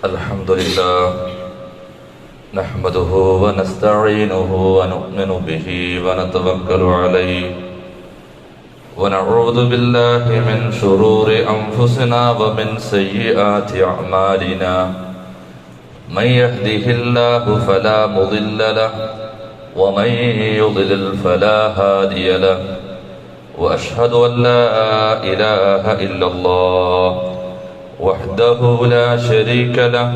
الحمد لله نحمده ونستعينه ونؤمن به ونتوكل عليه ونعوذ بالله من شرور أنفسنا ومن سيئات أعمالنا من يهده الله فلا مضل له ومن يضلل فلا هادي له وأشهد أن لا إله إلا الله وحده لا شريك له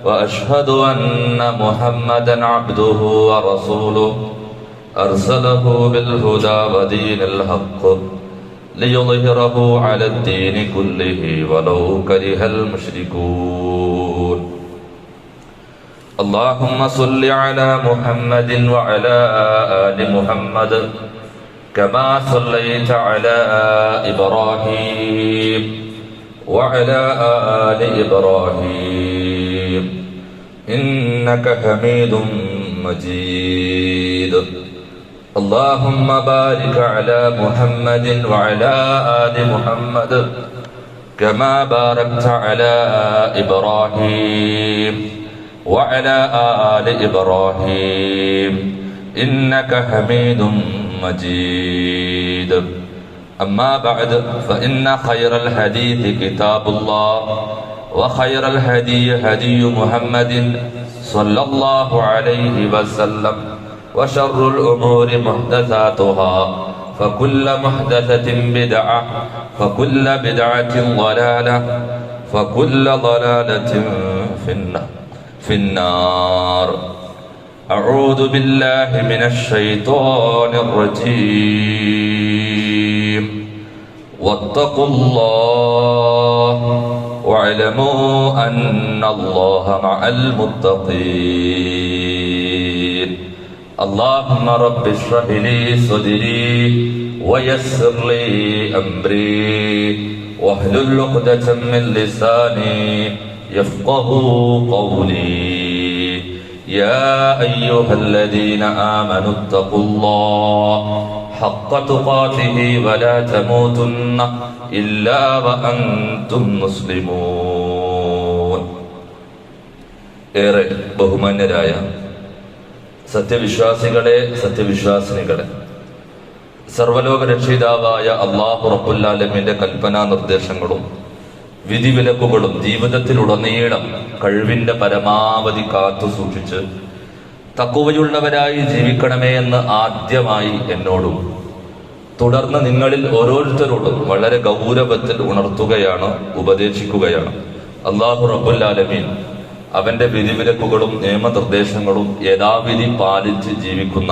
وأشهد أن محمدا عبده ورسوله أرسله بالهدى ودين الحق ليظهره على الدين كله ولو كره المشركون اللهم صل على محمد وعلى آل محمد كما صليت على إبراهيم وعلى آل إبراهيم إنك حميد مجيد اللهم بارك على محمد وعلى آل محمد كما باركت على إبراهيم وعلى آل إبراهيم إنك حميد مجيد أما بعد فإن خير الحديث كتاب الله وخير الهدي هدي محمد صلى الله عليه وسلم وشر الأمور محدثاتها فكل محدثة بدعة فكل بدعة ضلالة فكل ضلالة في النار أعوذ بالله من الشيطان الرجيم واتقوا الله واعلموا أن الله مع المتقين اللهم رب اشرح لي صدري ويسر لي أمري واحلل عقدة من لساني يفقه قولي يا أيها الذين آمنوا اتقوا الله حق تقاته ولا تموتن إلا وأنتم مسلمون ഏറെ ബഹുമാന്യരായ സത്യവിശ്വാസികളെ സത്യവിശ്വാസിനികളെ സർവലോക രക്ഷിതാവായ അല്ലാഹു റബ്ബുൽ ആലമീന്റെ കൽപ്പനാ നിർദ്ദേശങ്ങളും വിധിവിലക്കുകളും ജീവിതത്തിലുടനീളം കഴിവിന്റെ പരമാവധി കാത്തു സൂക്ഷിച്ച് തഖ്വയുള്ളവരായി ജീവിക്കണമേ എന്ന് ആദ്യമായി എന്നോടും തുടർന്ന് നിങ്ങളിൽ ഓരോരുത്തരോടും വളരെ ഗൗരവത്തിൽ ഉണർത്തുകയാണ്, ഉപദേശിക്കുകയാണ്. അല്ലാഹു റബ്ബുൽ ആലമീൻ അവന്റെ വിധിവിലക്കുകളും നിയമനിർദ്ദേശങ്ങളും യഥാവിധി പാലിച്ച് ജീവിക്കുന്ന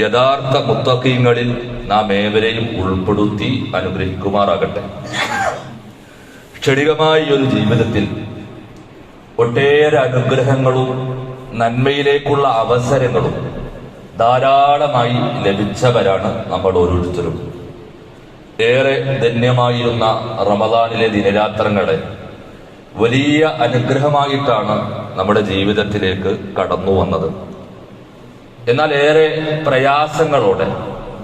യഥാർത്ഥ മുത്തഖീങ്ങളിൽ നാം ഏവരെയും ഉൾപ്പെടുത്തി അനുഗ്രഹിക്കുമാറാകട്ടെ. ക്ഷണികമായ ഒരു ജീവിതത്തിൽ ഒട്ടേറെ അനുഗ്രഹങ്ങളും നന്മയിലേക്കുള്ള അവസരങ്ങളും ധാരാളമായി ലഭിച്ചവരാണ് നമ്മൾ ഓരോരുത്തരും. ഏറെ ധന്യമായിരുന്ന റമദാനിലെ ദിനരാത്രങ്ങളെ വലിയ അനുഗ്രഹമായിട്ടാണ് നമ്മുടെ ജീവിതത്തിലേക്ക് കടന്നു വന്നത്. എന്നാൽ ഏറെ പ്രയാസങ്ങളോടെ,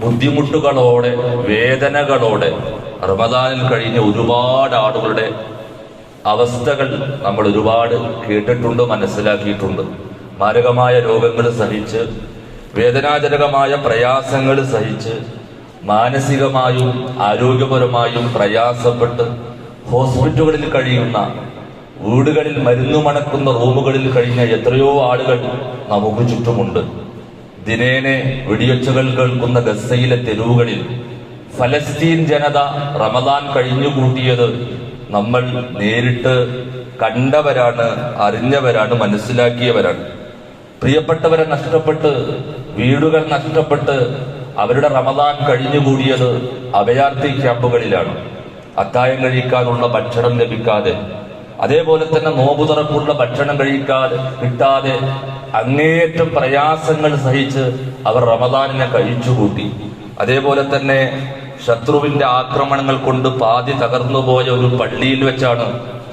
ബുദ്ധിമുട്ടുകളോടെ, വേദനകളോടെ റമദാനിൽ കഴിഞ്ഞ ഒരുപാട് ആളുകളുടെ അവസ്ഥകൾ നമ്മൾ ഒരുപാട് കേട്ടിട്ടുണ്ട്, മനസ്സിലാക്കിയിട്ടുണ്ട്. മാരകമായ രോഗങ്ങൾ സഹിച്ച്, വേദനാജനകമായ പ്രയാസങ്ങൾ സഹിച്ച്, മാനസികമായും ആരോഗ്യപരമായും പ്രയാസപ്പെട്ട് ഹോസ്പിറ്റലുകളിൽ കഴിയുന്ന, വീടുകളിൽ മരുന്നു മണക്കുന്ന റൂമുകളിൽ കഴിഞ്ഞ എത്രയോ ആളുകൾ നമുക്ക് ചുറ്റുമുണ്ട്. ദിനേനെ വെടിയൊച്ചകൾ കേൾക്കുന്ന ഗസയിലെ തെരുവുകളിൽ ഫലസ്തീൻ ജനത റമദാൻ കഴിഞ്ഞുകൂട്ടിയത് നമ്മൾ നേരിട്ട് കണ്ടവരാണ്, അറിഞ്ഞവരാണ്, മനസ്സിലാക്കിയവരാണ്. പ്രിയപ്പെട്ടവരെ നഷ്ടപ്പെട്ട്, വീടുകൾ നഷ്ടപ്പെട്ട് അവരുടെ റമദാൻ കഴിഞ്ഞുകൂടിയത് അഭയാർത്ഥി ക്യാമ്പുകളിലാണ്. അത്തായം കഴിക്കാനുള്ള ഭക്ഷണം ലഭിക്കാതെ, അതേപോലെ തന്നെ നോമ്പു തുറക്കുള്ള ഭക്ഷണം കിട്ടാതെ അങ്ങേയറ്റം പ്രയാസങ്ങൾ സഹിച്ച് അവർ റമദാനിനെ കഴിച്ചുകൂട്ടി. അതേപോലെ തന്നെ ശത്രുവിന്റെ ആക്രമണങ്ങൾ കൊണ്ട് പാതി തകർന്നുപോയ ഒരു പള്ളിയിൽ വെച്ചാണ്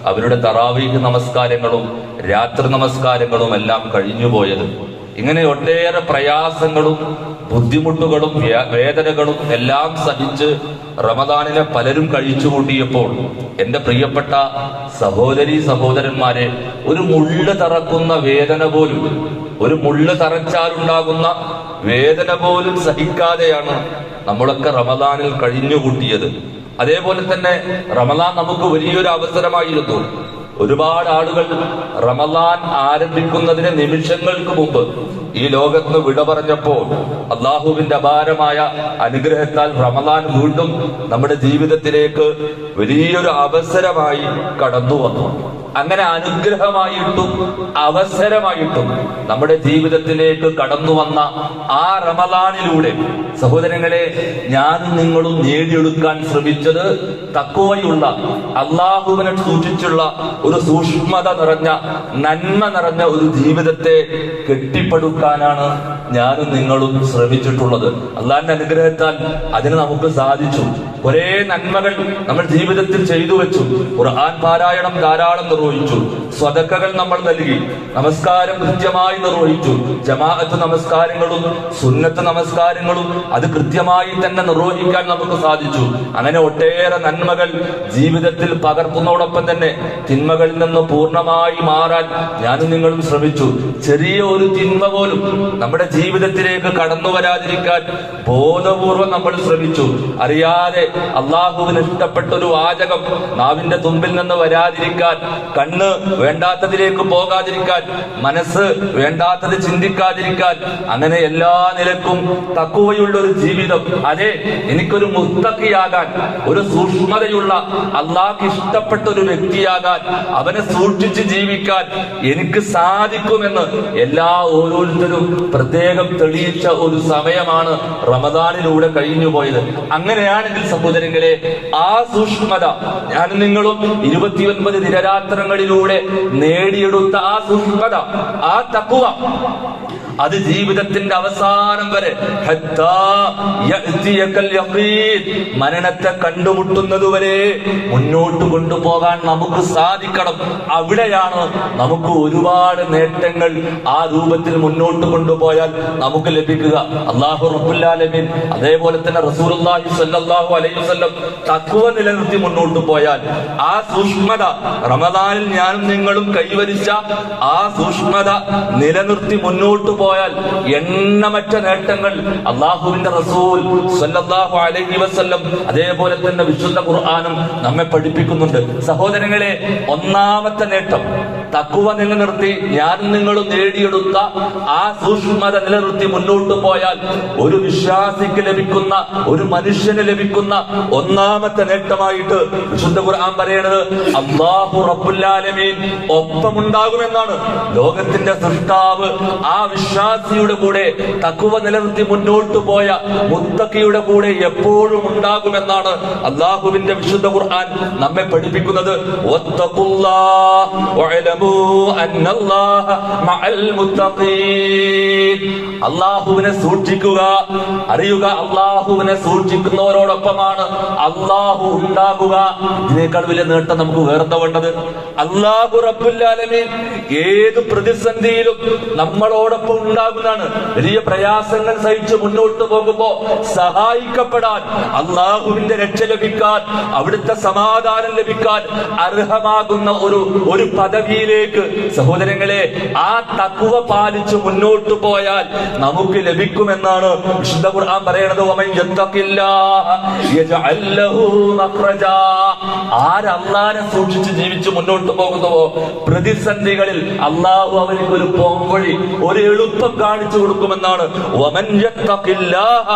അവരുടെ തറാവീഹ് നമസ്കാരങ്ങളും രാത്രി നമസ്കാരങ്ങളും എല്ലാം കഴിഞ്ഞുപോയത്. ഇങ്ങനെ ഒട്ടേറെ പ്രയാസങ്ങളും ബുദ്ധിമുട്ടുകളും വേദനകളും എല്ലാം സഹിച്ച് റമദാനിനെ പലരും കഴിച്ചു കൂട്ടിയപ്പോൾ എന്റെ പ്രിയപ്പെട്ട സഹോദരീ സഹോദരന്മാരെ, ഒരു മുള്ള് തറക്കുന്ന വേദന പോലും, ഒരു മുള്ള് തറച്ചാലുണ്ടാകുന്ന വേദന പോലും സഹിക്കാതെയാണ് നമ്മളൊക്കെ റമദാനിൽ കഴിഞ്ഞുകൂട്ടിയത്. അതേപോലെ തന്നെ റമദാൻ നമുക്ക് വലിയൊരു അവസരമായിരുന്നു. ഒരുപാട് ആളുകൾ റമദാൻ ആരംഭിക്കുന്നതിന് നിമിഷങ്ങൾക്ക് മുമ്പ് ഈ ലോകത്ത് വിട പറഞ്ഞപ്പോൾ അള്ളാഹുവിന്റെ അപാരമായ അനുഗ്രഹത്താൽ റമദാൻ വീണ്ടും നമ്മുടെ ജീവിതത്തിലേക്ക് വലിയൊരു അവസരമായി കടന്നു വന്നു. അങ്ങനെ അനുഗ്രഹമായിട്ടും അവസരമായിട്ടും നമ്മുടെ ജീവിതത്തിലേക്ക് കടന്നു വന്ന ആ റമദാനിലൂടെ സഹോദരങ്ങളെ, ഞാനും നിങ്ങളും നേടിയെടുക്കാൻ ശ്രമിച്ചത് തഖ്വയുള്ള, അള്ളാഹുവിനെ സൂക്ഷിച്ചുള്ള ഒരു സൂക്ഷ്മത നിറഞ്ഞ, നന്മ നിറഞ്ഞ ഒരു ജീവിതത്തെ കെട്ടിപ്പടുക്കാനാണ് ഞാനും നിങ്ങളും ശ്രമിച്ചിട്ടുള്ളത്. അള്ളാഹിന്റെ അനുഗ്രഹത്താൽ അതിന് നമുക്ക് സാധിച്ചു. ഒരേ നന്മകൾ നമ്മൾ ജീവിതത്തിൽ ചെയ്തു വെച്ചു. ഖുർആൻ പാരായണം ധാരാളം നിർവഹിച്ചു, സ്വതക്കകൾ നമ്മൾ നൽകി, നമസ്കാരം കൃത്യമായി നിർവഹിച്ചു. ജമാഅത്ത് നമസ്കാരങ്ങളും സുന്നത്ത് നമസ്കാരങ്ങളും അത് കൃത്യമായി തന്നെ നിർവഹിക്കാൻ നമുക്ക് സാധിച്ചു. അങ്ങനെ ഒട്ടേറെ നന്മകൾ ജീവിതത്തിൽ പകർത്തുന്നതോടൊപ്പം തന്നെ തിന്മകളിൽ നിന്ന് പൂർണ്ണമായി മാറാൻ ഞാനും നിങ്ങളും ശ്രമിച്ചു. ചെറിയ ഒരു തിന്മ പോലും നമ്മുടെ ജീവിതത്തിലേക്ക് കടന്നു വരാതിരിക്കാൻ ബോധപൂർവം നമ്മൾ ശ്രമിച്ചു. അറിയാതെ അള്ളാഹുവിന് ഇഷ്ടപ്പെട്ട ഒരു വാചകം നാവിന്റെ തുമ്പിൽ നിന്ന് വരാതിരിക്കാൻ, കണ്ണ് വേണ്ടാത്തതിലേക്ക് പോകാതിരിക്കാൻ, മനസ്സ് വേണ്ടാത്തത് ചിന്തിക്കാതിരിക്കാൻ, അങ്ങനെ എല്ലാ നിലക്കും തഖ്വയുള്ള ഒരു ജീവിതം, അതെ എനിക്കൊരു മുത്തഖിയാകാൻ, ഒരു സൂക്ഷ്മതയുള്ള അള്ളാഹ്ക്ക് ഇഷ്ടപ്പെട്ട ഒരു വ്യക്തിയാകാൻ, അവനെ സൂക്ഷിച്ച് ജീവിക്കാൻ എനിക്ക് സാധിക്കുമെന്ന് ഓരോരുത്തരും പ്രത്യേകം തെളിയിച്ച ഒരു സമയമാണ് റമദാനിലൂടെ കഴിഞ്ഞുപോയത്. അങ്ങനെയാണെങ്കിൽ സഹോദരങ്ങളെ, ആ സൂക്ഷ്മത ഞാനും നിങ്ങളും 29 ദിനരാത്രങ്ങളിലൂടെ നേടിയെടുത്ത ആ സൂക്ഷ്മത, ആ തഖ്വ, അത് ജീവിതത്തിന്റെ അവസാനം വരെ മരണത്തെ കണ്ടുമുട്ടുന്നതുവരെ മുന്നോട്ട് കൊണ്ടുപോകാൻ നമുക്ക് സാധിക്കണം. അവിടെയാണ് നമുക്ക് ഒരുപാട് നേട്ടങ്ങൾ ആ രൂപത്തിൽ മുന്നോട്ട് കൊണ്ടുപോയാൽ നമുക്ക് ലഭിക്കുക. അല്ലാഹു റബ്ബുൽ ആലമീൻ അതേപോലെ തന്നെ റസൂലുള്ളാഹി സ്വല്ലല്ലാഹു അലൈഹി വസല്ലം തഖ്വ നിലനിർത്തി മുന്നോട്ട് പോയാൽ, ആ സൂക്ഷ്മത റമദാനിൽ ഞാനും നിങ്ങളും കൈവരിച്ച ആ സൂക്ഷ്മത നിലനിർത്തി മുന്നോട്ട് പോയാൽ എണ്ണമറ്റ നേട്ടങ്ങൾ അള്ളാഹുവിന്റെ റസൂൽ സ്വല്ലല്ലാഹു അലൈഹി വസല്ലം അതേപോലെ തന്നെ വിശുദ്ധ ഖുർആനും നമ്മെ പഠിപ്പിക്കുന്നുണ്ട്. സഹോദരങ്ങളെ, ഒന്നാമത്തെ നേട്ടം തഖ്വ നിലനിർത്തി ഞാനും നിങ്ങളും നേടിയെടുത്ത ആ സൂക്ഷ്മത നിലനിർത്തി മുന്നോട്ട് പോയാൽ ഒരു വിശ്വാസിക്ക് ലഭിക്കുന്ന, ഒരു മനുഷ്യന് ലഭിക്കുന്ന ഒന്നാമത്തെ നേട്ടമായിട്ട് വിശുദ്ധ ഖുർആൻ പറയുന്നത് അല്ലാഹു റബ്ബുൽ ആലമീൻ ഒപ്പമുണ്ടാകുമെന്നാണ്. ലോകത്തിന്റെ സൃഷ്ടാവ് ആ വിശ്വാസിയുടെ കൂടെ, തഖ്വ നിലനിർത്തി മുന്നോട്ട് പോയ മുത്തഖിയുടെ കൂടെ എപ്പോഴും ഉണ്ടാകുമെന്നാണ് അല്ലാഹുവിന്റെ വിശുദ്ധ ഖുർആൻ നമ്മെ പഠിപ്പിക്കുന്നത്. അല്ലാഹുവിനെ സൂക്ഷിക്കുക, അറിയുക, അല്ലാഹുവിനെ സൂക്ഷിക്കുന്നവരോടൊപ്പമാണ് അല്ലാഹു ഉണ്ടാകുക. ഇതിനേക്കാൾ വലിയ നേട്ടം നമുക്ക് വേറെ വേണ്ടത്? അല്ലാഹു റബ്ബുൽ ആലമീൻ ഏത് പ്രതിസന്ധിയിലും നമ്മളോടൊപ്പം ഉണ്ടാകുന്നതാണ്. വലിയ പ്രയാസങ്ങൾ സഹിച്ച് മുന്നോട്ട് പോകുമ്പോ സഹായിക്കപ്പെടാൻ, അള്ളാഹുവിന്റെ രക്ഷ ലഭിക്കാൻ, അവിടുത്തെ സമാധാനം ലഭിക്കാൻ അർഹമാകുന്ന ഒരു പദവിയിലേക്ക് സഹോദരങ്ങളെ ആ തഖ്വ പാലിച്ച് മുന്നോട്ട് പോയാൽ നമുക്ക് ലഭിക്കുമെന്നാണ് വിശുദ്ധ ഖുർആൻ പറയുന്നത്. വമൻ യത്തഖില്ലാഹ യജ്അൽ ലഹു മഖ്റജാ. ആരല്ലാഹുവിനെ സൂക്ഷിച്ച് ജീവിച്ച് മുന്നോട്ട് പോകുന്നുവോ പ്രതിസന്ധികളിൽ അള്ളാഹു അവർക്ക് ഒരു പോംവഴി, ഒരു എളുപ്പം കാണിച്ചു കൊടുക്കുമെന്നാണ്. വമൻ യത്തഖില്ലാഹ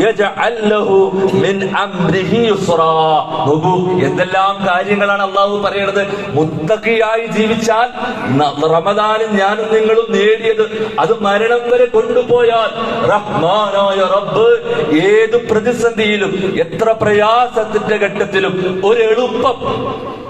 യജ്അൽ ലഹു മിൻ അംരിഹി യുസ്റാ. നോക്കൂ, എന്തെല്ലാം കാര്യങ്ങളാണ് അള്ളാഹു പറയുന്നത്. മുത്തഖിയായി ജീവിച്ചാൽ റമദാനിൽ ഞാനും നിങ്ങളും നേടിയത് അത് മരണം വരെ കൊണ്ടുപോയാൽ റഹ്മാനായ റബ്ബ് ഏത് പ്രതിസന്ധിയിലും എത്ര പ്രയാസത്തിന്റെ ഘട്ടത്തിലും ഒരു എളുപ്പം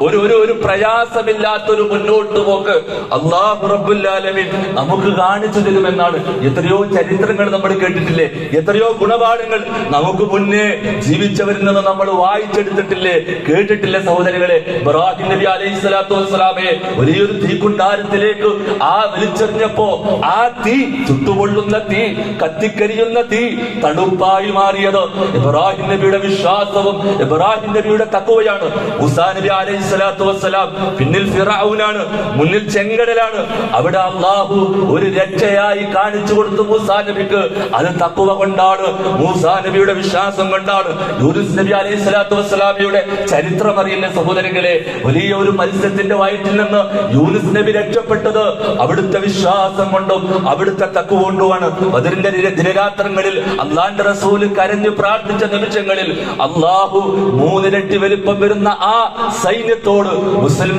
ഒരു പ്രയാസമില്ലാത്തൊരു മുന്നോട്ട് പോക്ക് അല്ലാഹു റബ്ബുൽ ആലമീൻ നമുക്ക് കാണിച്ചു തരുമെന്നാണ്. എത്രയോ ചരിത്രങ്ങൾ നമ്മൾ കേട്ടിട്ടില്ലേ, എത്രയോ ഗുണപാഠങ്ങൾ നമുക്ക് മുന്നേ ജീവിച്ചവരിൽ നിന്ന് നമ്മൾ വായിച്ചെടുത്തിട്ടില്ലേ, കേട്ടിട്ടില്ലേ സഹോദരങ്ങളെ? ഇബ്രാഹിം നബി അലൈഹി സ്വലാത്തു വസ്സലാമയെ വലിയൊരു തീക്കുണ്ടാരത്തിലേക്ക് വലിച്ചെറിഞ്ഞപ്പോ ആ തീ, ചുട്ടുപൊള്ളുന്ന തീ, കത്തിക്കരിയുന്ന തീ തണുപ്പായി മാറിയത് ഇബ്രാഹിം നബിയുടെ വിശ്വാസവും ഇബ്രാഹിം നബിയുടെ തഖ്വയാണ്. മൂസാ നബി അലൈഹി സ്വലാത്തു വസ്സലാം പിന്നിൽ ഫിറഔനാണ്, മുന്നിൽ ചെങ്കടലാണ്. അവിടെ അല്ലാഹു ഒരു രക്ഷയായി കാണിച്ചു കൊടുത്തു മൂസാ നബിക്ക്. അത് തഖ്വ കൊണ്ടാണ്, മൂസാ നബിയുടെ വിശ്വാസം കൊണ്ടാണ്. യൂനുസ് നബി അലൈഹി സ്വലാത്തു വസ്സലാമയുടെ ചരിത്രം അറിയുന്ന സഹോദരങ്ങളെ, വലിയ ഒരു മത്സ്യത്തിന്റെ വയറ്റിൽ നിന്ന് യൂനുസ് നബി രക്ഷപ്പെട്ടത് അവിടുത്തെ വിശ്വാസം കൊണ്ടും അവിടുത്തെ തഖ്വ കൊണ്ടുമാണ്. ബദറിന്റെ ദിനരാത്രങ്ങളിൽ അള്ളാന്റെ റസൂല് കരഞ്ഞു പ്രാർത്ഥിച്ച നിമിഷങ്ങളിൽ അള്ളാഹു 3 ഇരട്ടി വലിപ്പം വരുന്ന ആ സൈന്യത്തോട് മുസ്ലിം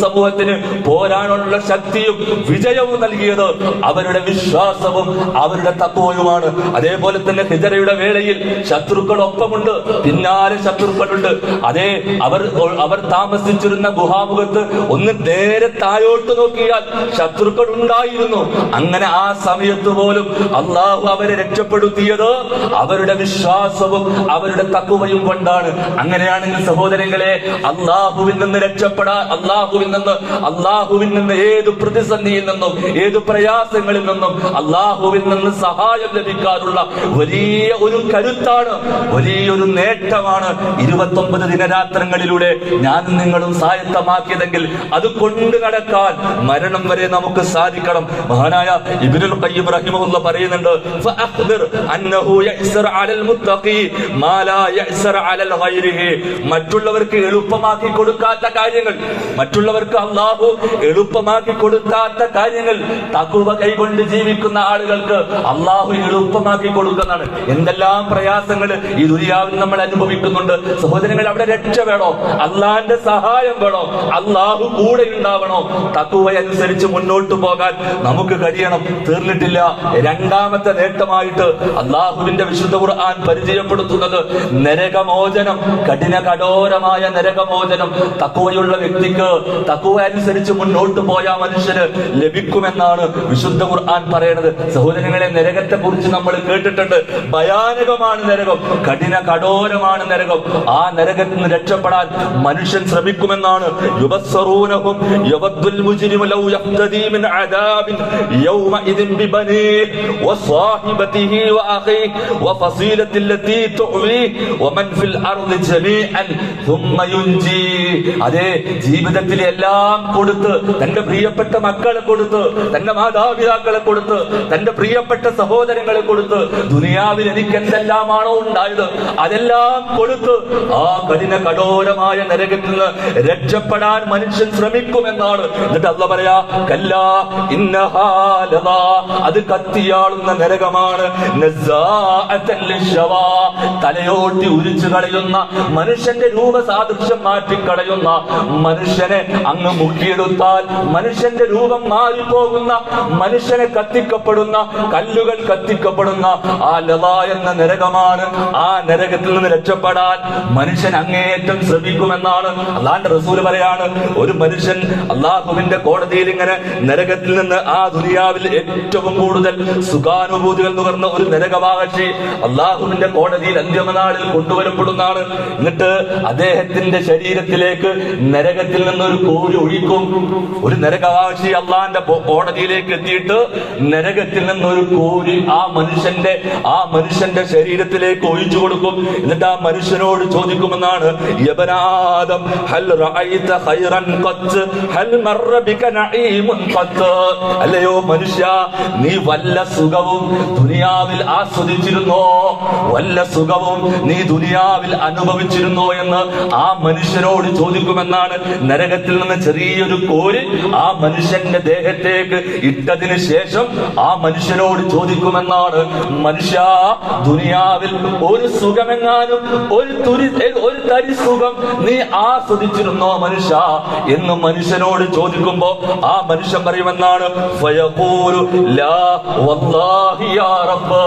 സമൂഹത്തിന് പോരാനുള്ള ശക്തിയും വിജയവും നൽകിയത് അവരുടെ വിശ്വാസവും അവരുടെ തഖ്വയുമാണ്. അതേപോലെ തന്നെ ഹിജറയുടെ വേളയിൽ ശത്രുക്കൾ ഒപ്പമുണ്ട്, പിന്നാലെ ശത്രുക്കളുണ്ട്. അതേ അവർ താമസിച്ചിരുന്ന ഗുഹാമുഖത്ത് ഒന്ന് നേരെ താഴോട്ട് നോക്കിയാൽ ശത്രുക്കൾ ഉണ്ടായിരുന്നു. അങ്ങനെ ആ സമയത്ത് പോലും അള്ളാഹു അവരെ രക്ഷപ്പെടുത്തിയത് അവരുടെ വിശ്വാസവും അവരുടെ തഖ്വയും കൊണ്ടാണ്. അങ്ങനെയാണെങ്കിൽ സഹോദരങ്ങളെ, അള്ളാഹുവിൽ നിന്ന് രക്ഷപ്പെടാൻ, അള്ളാഹുവിൽ നിന്ന് ഏത് പ്രതിസന്ധിയിൽ നിന്നും ഏത് പ്രയാസങ്ങളിൽ നിന്നും അള്ളാഹുവിൽ നിന്ന് സഹായം ലഭിക്കാനുള്ള വലിയ ഒരു കരുത്താണ്, വലിയൊരു നേട്ടമാണ് 29 ദിനരാത്രങ്ങളിലൂടെ ഞാനും നിങ്ങളും സായത്തമാക്കിയതെങ്കിൽ അത് കൊണ്ടു നടക്കാൻ മരണം വരെ നമുക്ക് സാധിക്കണം. മഹാനായ ഇബ്നുൽ ഖയ്യിം റഹിമഹുല്ലാഹ് പറയുന്നുണ്ട്, ഫഅഖ്ബിർ അന്നഹു യഅ്സറ അലൽ മുത്തഖി മാ ലാ യഅ്സറ അലൽ ഗൈരിഹി. മറ്റുള്ളവർക്ക് എളുപ്പമാക്കി കൊടുക്കാത്ത കാര്യങ്ങൾ, മറ്റുള്ളവർക്ക് അല്ലാഹു എളുപ്പമാക്കി കൊടുക്കാത്ത കാര്യങ്ങൾ തഖ്വ കൈകൊണ്ട് ജീവിക്കുന്ന ആളുകൾക്ക് അല്ലാഹു എളുപ്പമാക്കി കൊടുക്കുന്നതാണ്. എന്തെല്ലാം പ്രയാസങ്ങൾ ഈ ദുനിയാവിൽ നമ്മൾ അനുഭവിക്കുന്നുണ്ട് സഹോദരങ്ങൾ. അവിടെ രക്ഷ വേണോ, അള്ളാന്റെ സഹായം വേണോ, അല്ലാഹു കൂടെ ഉണ്ടാവണോ, തഖ്വ അനുസരിച്ച് മുന്നോട്ട് പോകാൻ നമുക്ക് കഴിയണം. തീർന്നിട്ടില്ല. രണ്ടാമത്തെ നേട്ടമായിട്ട് അള്ളാഹുവിന്റെ വിശുദ്ധ ഖുർആൻ പരിചയപ്പെടുത്തുന്നത് നരകമോചനം, കഠോരമായ നരകമോചനം തഖ്വയുള്ള വ്യക്തിക്ക്, തഖ്വ അനുസരിച്ച് മുന്നോട്ട് പോയ മനുഷ്യന് ലഭിക്കുമെന്നാണ് വിശുദ്ധ ഖുർആൻ പറയുന്നത്. സഹോദരങ്ങളെ, നരകത്തെ കുറിച്ച് നമ്മൾ കേട്ടിട്ടുണ്ട്. ഭയാനകമാണ് നരകം, കഠോരമാണ് നരകം. ആ നരകത്തിൽ നിന്ന് രക്ഷപ്പെടാൻ മനുഷ്യൻ ശ്രമിക്കുമെന്നാണ്. യുബസ്സറൂനഹും യവദ്ദുൽ മുജ്രിമു ലൗ യഫ്തദി മിൻ അദാബിൻ യൗമഇദിൻ ബിബനീഹി വസാഹിബതിഹി വഅഖീഹി വഫസീലത്തി അല്ലതി തുഅ്വീഹി വമൻ ഫിൽ അർളി ജമീഅൻ ثم യുൻജി. അതേ, ജീവിതത്തിൽ എല്ലാം കൊടുത്ത്, തന്റെ പ്രിയപ്പെട്ട മക്കളെ കൊടുത്ത്, തന്റെ മാതാപിതാക്കളെ കൊടുത്ത്, തന്റെ പ്രിയപ്പെട്ട സഹോദരങ്ങളെ കൊടുത്ത്, ദുനിയാവിൽ എനിക്ക് എന്തെല്ലാമാണോ ഉണ്ടായത് അതെല്ലാം കൊടുത്ത് ആ കഠോരമായ നരകത്തിൽ നിന്ന് രക്ഷപ്പെടാൻ മനുഷ്യൻ ശ്രമിക്കുമെന്നാണ്. എന്നിട്ട് അല്ലാഹു പറയാ, കല്ലാ ഇന്നഹാ ലദാ, അത് കത്തിയാളുന്ന നരകമാണ്. നസ്സാഅതൻ ലിശ്ശവാ, തലയോട്ടി ഉരിച്ചു കളയുന്ന, മനുഷ്യന്റെ രൂപസാദൃശ്യം മാറ്റിക്കളയുന്ന, മനുഷ്യനെ അങ്ങ് മുക്കിയെടുത്താൽ മനുഷ്യന്റെ രൂപം മാറിപ്പോകുന്ന, മനുഷ്യനെ കത്തിക്കപ്പെടുന്ന, കല്ലുകൾ കത്തിക്കപ്പെടുന്ന ആ ലദാ എന്ന നരകമാണ്. ആ നരകത്തിൽ നിന്ന് രക്ഷപ്പെടാൻ മനുഷ്യൻ അങ്ങേയറ്റം ശ്രമിക്കുമെന്നാണ് അള്ളാന്റെ റസൂൽ പറയാണ്. ഒരു മനുഷ്യൻ അള്ളാഹുവിന്റെ കോടതിയിൽ ഇങ്ങനെ നരകത്തിൽ നിന്ന്, ആ ദുനിയാവിൽ ഏറ്റവും കൂടുതൽ സുഖാനുഭൂതികൾ നുകർന്ന ഒരു നരകവാഹി അള്ളാഹുവിന്റെ കോടതിയിൽ അന്തിമനാളിൽ കൊണ്ടുവരപ്പെടുന്നതാണ്. എന്നിട്ട് അദ്ദേഹത്തിന്റെ ശരീരത്തിലേക്ക് നരകത്തിൽ നിന്നൊരു കോരി ഒഴിക്കും. ഒരു നരകവാഹി അള്ളാന്റെ കോടതിയിലേക്ക് എത്തിയിട്ട് നരകത്തിൽ നിന്നൊരു കോരി ആ മനുഷ്യന്റെ ശരീരത്തിലേക്ക് ഒഴിച്ചു കൊടുക്കും. എന്നിട്ട് ആ മനുഷ്യനോട് ചോദിക്കുമെന്നാണ്, യബനാദം ഹൽ റഅയ്ത ഖൈറൻ ഖത്ത് ഹൽ മർറ ബിക നഈമുൻ ഖത്ത്. അല്ലയോ മനുഷ്യ, നീ വല്ല സുഖവും ദുനിയാവിൽ ആസ്വദിച്ചിരുന്നോ, വല്ല സുഖവും നീ ദുനിയാവിൽ അനുഭവിച്ചിരുന്നോ എന്ന് ആ മനുഷ്യനോട് ചോദിക്കുമെന്നാണ്. നരകത്തിൽ നിന്ന് ചെറിയൊരു കോരി ആ മനുഷ്യന്റെ ദേഹത്തേക്ക് ഇട്ടതിന് ശേഷം ആ മനുഷ്യനോട് ചോദിക്കുമെന്നാണ്, മനുഷ്യ, ദുനിയാവിൽ ഒരു സുഖമെങ്ങാനും, ഒരു തരി സുഖം നീ ആസ്വദിച്ചിരുന്നോ മനുഷ്യ എന്ന് മനുഷ്യനോട് ചോദിക്കുമ്പോ ആ മനുഷ്യൻ പറയുമെന്നാണ്, ഫയഖൂലു ലാ വല്ലാഹി യാ റബ്ബ്.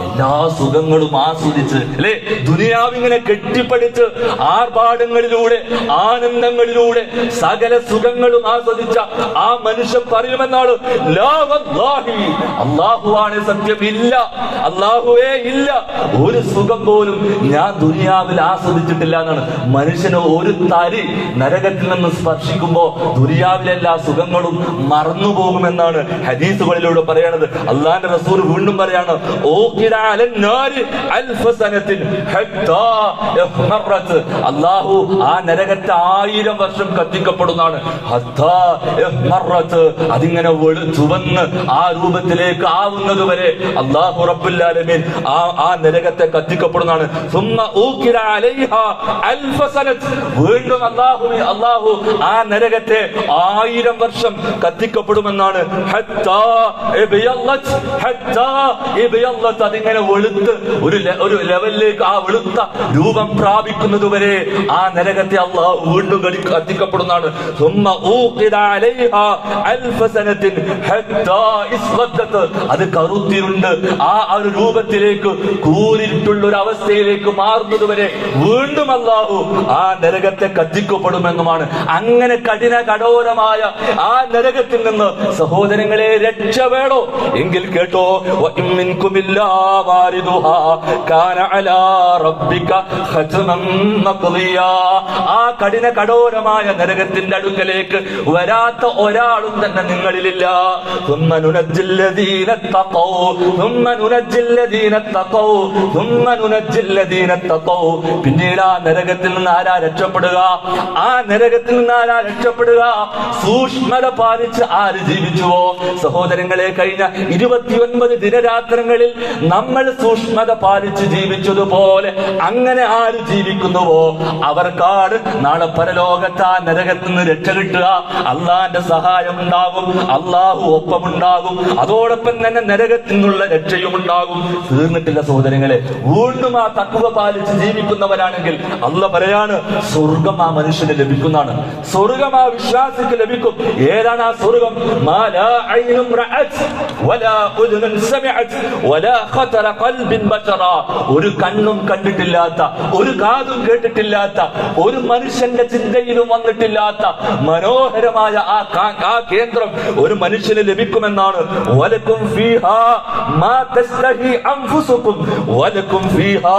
എല്ലാ സുഖങ്ങളും ആസ്വദിച്ച്, അല്ലെ, ദുനിയാവിങ്ങനെ കെട്ടിപ്പടിച്ച് ആർഭാടങ്ങൾ ആഹ്ലാദങ്ങളിലൂടെ ആനന്ദങ്ങളിലൂടെ സകല സുഖങ്ങളും ആസ്വദിച്ച ആ മനുഷ്യൻ പറയുമെന്നാണ്, ലാ വല്ലാഹി, അല്ലാഹുവാണ് സത്യം, ഇല്ല, അല്ലാഹുവേ ഇല്ല, ഒരു സുഖം പോലും ഞാൻ ദുനിയാവിൽ ആസ്വദിച്ചിട്ടില്ല എന്നാണ്. മനുഷ്യന് ഒരു തരി നരകത്തിൽ നിന്ന് സ്പർശിക്കുമ്പോ ദുനിയാവിലെ എല്ലാ സുഖങ്ങളും മറന്നുപോകുമെന്നാണ് ഹദീസുകളിലൂടെ പറയണത്. അള്ളാന്റെ റസൂൽ വീണ്ടും പറയാണ്, അല്ലാഹു ആ നരകത്തെ 1000 വർഷം കത്തിക്കപ്പെടുന്നതാണ്. അതിങ്ങനെ ചുവന്ന് ആ രൂപത്തിലേക്ക് ആവുന്നത് വരെ അല്ലാഹു റബ്ബുൽ ആലമീൻ ആ നരകത്തെ കത്തിക്കപ്പെടുന്നതാണ്. വീണ്ടും അല്ലാഹു ആ നരകത്തെ 1000 വർഷം കത്തിക്കപ്പെടുമെന്നാണ്. അതിങ്ങനെ വെളുത്ത് ഒരു ലെവലിലേക്ക് ആ വെളുത്ത രൂപം പ്രാപിക്കുന്നത് വരെ ആ നരകത്തെ അല്ലാഹു വീണ്ടും കത്തിക്കപ്പെടുന്നതാണ്. അത് കറുത്തിരുണ്ട് ആ ഒരു രൂപത്തിലേക്ക് കൂരിട്ടുള്ള ഒരു അവസ്ഥയിലേക്ക് മാറുന്നത് വരെ വീണ്ടും അല്ലാഹു ആ നരകത്തെ കത്തിക്കപ്പെടുമെന്നുമാണ്. അങ്ങനെ കഠോരമായ ആ നരകത്തിൽ നിന്ന് സഹോദരങ്ങളെ രക്ഷ വേണോ എങ്കിൽ കേട്ടോ, ആ കഠോരമായ നരകത്തിന്റെ അടുക്കലേക്ക് വരാത്ത ഒരാളും തന്നെ നിങ്ങളിലില്ല. പിന്നീട് ആ നരകത്തിൽ നിന്ന് ആരാ രക്ഷപ്പെടുക? ആ നരകത്തിൽ നിന്ന് ആരാ രക്ഷപ്പെടുക? സൂക്ഷ്മത പാലിച്ച് ആര് ജീവിച്ചുവോ? സഹോദരങ്ങളെ, കഴിഞ്ഞ 29 ദിനരാത്രങ്ങളിൽ നമ്മൾ സൂക്ഷ്മത പാലിച്ച് ജീവിച്ചതുപോലെ അങ്ങനെ ആര് ജീവിക്കുന്നുവോ അവർക്കാണ് നാളെ പരലോകത്ത് ആ നരകത്തിൽ നിന്ന് രക്ഷ കിട്ടുക. അള്ളാന്റെ സഹായം ഉണ്ടാകും, അള്ളാഹു ഒപ്പമുണ്ടാകും, അതോടൊപ്പം തന്നെ നരകത്തിൽ നിന്നുള്ള രക്ഷയും ഉണ്ടാകും. തീർന്നിട്ടില്ല സഹോദരങ്ങളെ, വീണ്ടും ആ തഖ്വ പാലിച്ച് ജീവിക്കുന്നവരാണെങ്കിൽ അല്ലാഹ് പറയാണ്, സ്വർഗം ആ മനുഷ്യന് ലഭിക്കുന്നതാണ്. സ്വർഗം ആ വിശ്വാസിക്ക് ലഭിക്കും. ഏതാണ് ആ സ്വർഗം? ഒരു കണ്ണും കണ്ടിട്ടില്ലാത്ത, ഒരു കാതും കേട്ടിട്ടില്ലാത്ത, ഒരു മനുഷ്യന്റെ ചിന്തയിലും വന്നിട്ടില്ലാത്ത മനോഹരമായ ആ കേന്ദ്രം ഒരു മനുഷ്യന് ലഭിക്കുമെന്നാണ്. വലക്കും ഫീഹാ മാ തസ്തഹി അൻഫുസുകും വലക്കും ഫീഹാ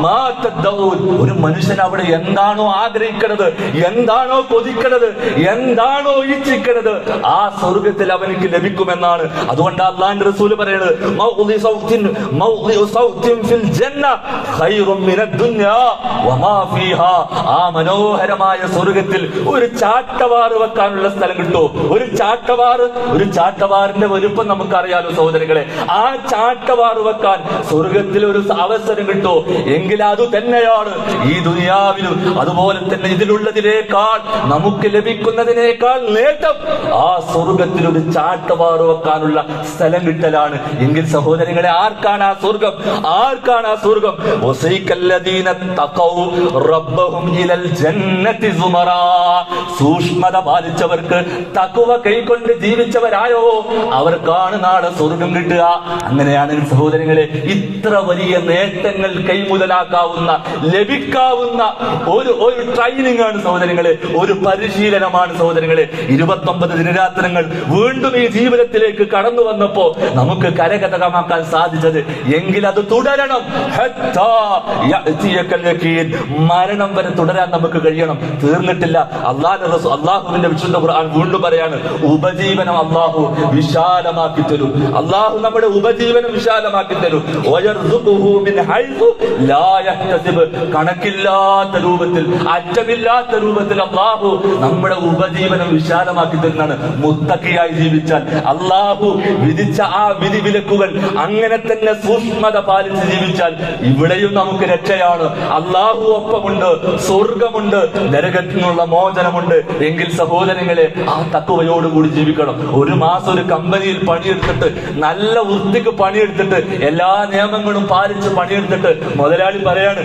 മാ തദ്ഊൻ. ഒരു മനുഷ്യൻ അവിടെ എന്താണോ ആഗ്രഹിക്കുന്നത്, എന്താണോ കൊതിക്കുന്നത്, എന്താണോ ഇച്ഛിക്കുന്നത്, ആ സ്വർഗത്തിൽ അവനിക്ക് ലഭിക്കുമെന്നാണ്. അതുകൊണ്ട് അല്ലാഹുവിന്റെ റസൂൽ പറയുന്നത്, ആ മനോഹരമായ സ്വർഗത്തിൽ ഒരു ചാട്ടവാറ് വെക്കാനുള്ള സ്ഥലം കിട്ടുമോ? ഒരു ചാട്ടവാറിന്റെ വലുപ്പം നമുക്കറിയാലോ സഹോദരങ്ങളെ. ആ ചാട്ടവാറ് വെക്കാൻ സ്വർഗത്തിൽ ഒരു അവസരം കിട്ടുമോ? എങ്കിൽ അത് തന്നെയാണ് ഈ ദുനിയാവിലും അതുപോലെ തന്നെ ഇതിലുള്ളതിനേക്കാൾ നമുക്ക് ലഭിക്കുന്നതിനേക്കാൾ നേട്ടം ആ സ്വർഗത്തിൽ ഒരു ചാട്ടവാറ് വെക്കാനുള്ള സ്ഥലം കിട്ടലാണ്. എങ്കിൽ സഹോദരങ്ങളെ, ആർക്കാണ് ആ സ്വർഗം? ആർക്കാണ് ആ സ്വർഗം? സൂക്ഷ്മത പാലിച്ചവർക്ക്, തഖ്വ കൈക്കൊണ്ട് ജീവിച്ചവരായോ അവർക്കാണ് നാളെ സ്വർഗം കിട്ടുക. അങ്ങനെയാണെങ്കിൽ സഹോദരങ്ങളെ, ഇത്ര വലിയ നേട്ടങ്ങൾ കൈമുതലാക്കാവുന്ന, ലഭിക്കാവുന്ന ഒരു ട്രെയിനിങ് ആണ് സഹോദരങ്ങളെ, ഒരു പരിശീലനമാണ് സഹോദരങ്ങളെ. 29 ദിനരാത്രങ്ങൾ വീണ്ടും ഈ ജീവിതത്തിലേക്ക് കടന്നു വന്നപ്പോ നമുക്ക് കരഗതമാക്കാൻ സാധിച്ചത്. എങ്കിൽ അത് തുടരണം. മരണം വരെ തുടരാൻ നമുക്ക് കഴിയണം. തീർന്നിട്ടില്ല. അള്ളാഹുവിന്റെ വിശുദ്ധ ഖുർആൻ വീണ്ടും പറയാണ്, ഉപജീവനം അള്ളാഹു വിശാലമാക്കി തരും. അള്ളാഹു നമ്മുടെ ഉപജീവനം വിശാലമാക്കി തരും. കണക്കില്ലാത്ത രൂപത്തിൽ, അറ്റമില്ലാത്ത രൂപത്തിൽ അള്ളാഹു നമ്മുടെ ഉപജീവനം വിശാലമാക്കി തരുന്നതാണ്. മുത്തഖിയായി ജീവിച്ചാൽ, അള്ളാഹു വിധിച്ച ആ വിധിവിലക്കുകൾ അങ്ങനെ തന്നെ സൂക്ഷ്മത പാലിച്ച് ജീവിച്ചാൽ ഇവിടെയും നമുക്ക് രക്ഷയാണ്. അള്ളാഹു ഒപ്പമുണ്ട്, സ്വർഗമുണ്ട്, നരകത്തിൽ നിന്നുള്ള മോചനമുണ്ട്. എങ്കിൽ സഹോദരങ്ങളെ, ആ തഖ്വയോടുകൂടി ജീവിക്കണം. ഒരു മാസം ഒരു കമ്പനിയിൽ പണിയെടുത്തിട്ട്, നല്ല വൃത്തിക്ക് പണിയെടുത്തിട്ട്, എല്ലാ നിയമങ്ങളും പാലിച്ച് പണിയെടുത്തിട്ട് മുതലാളി പറയാണ്,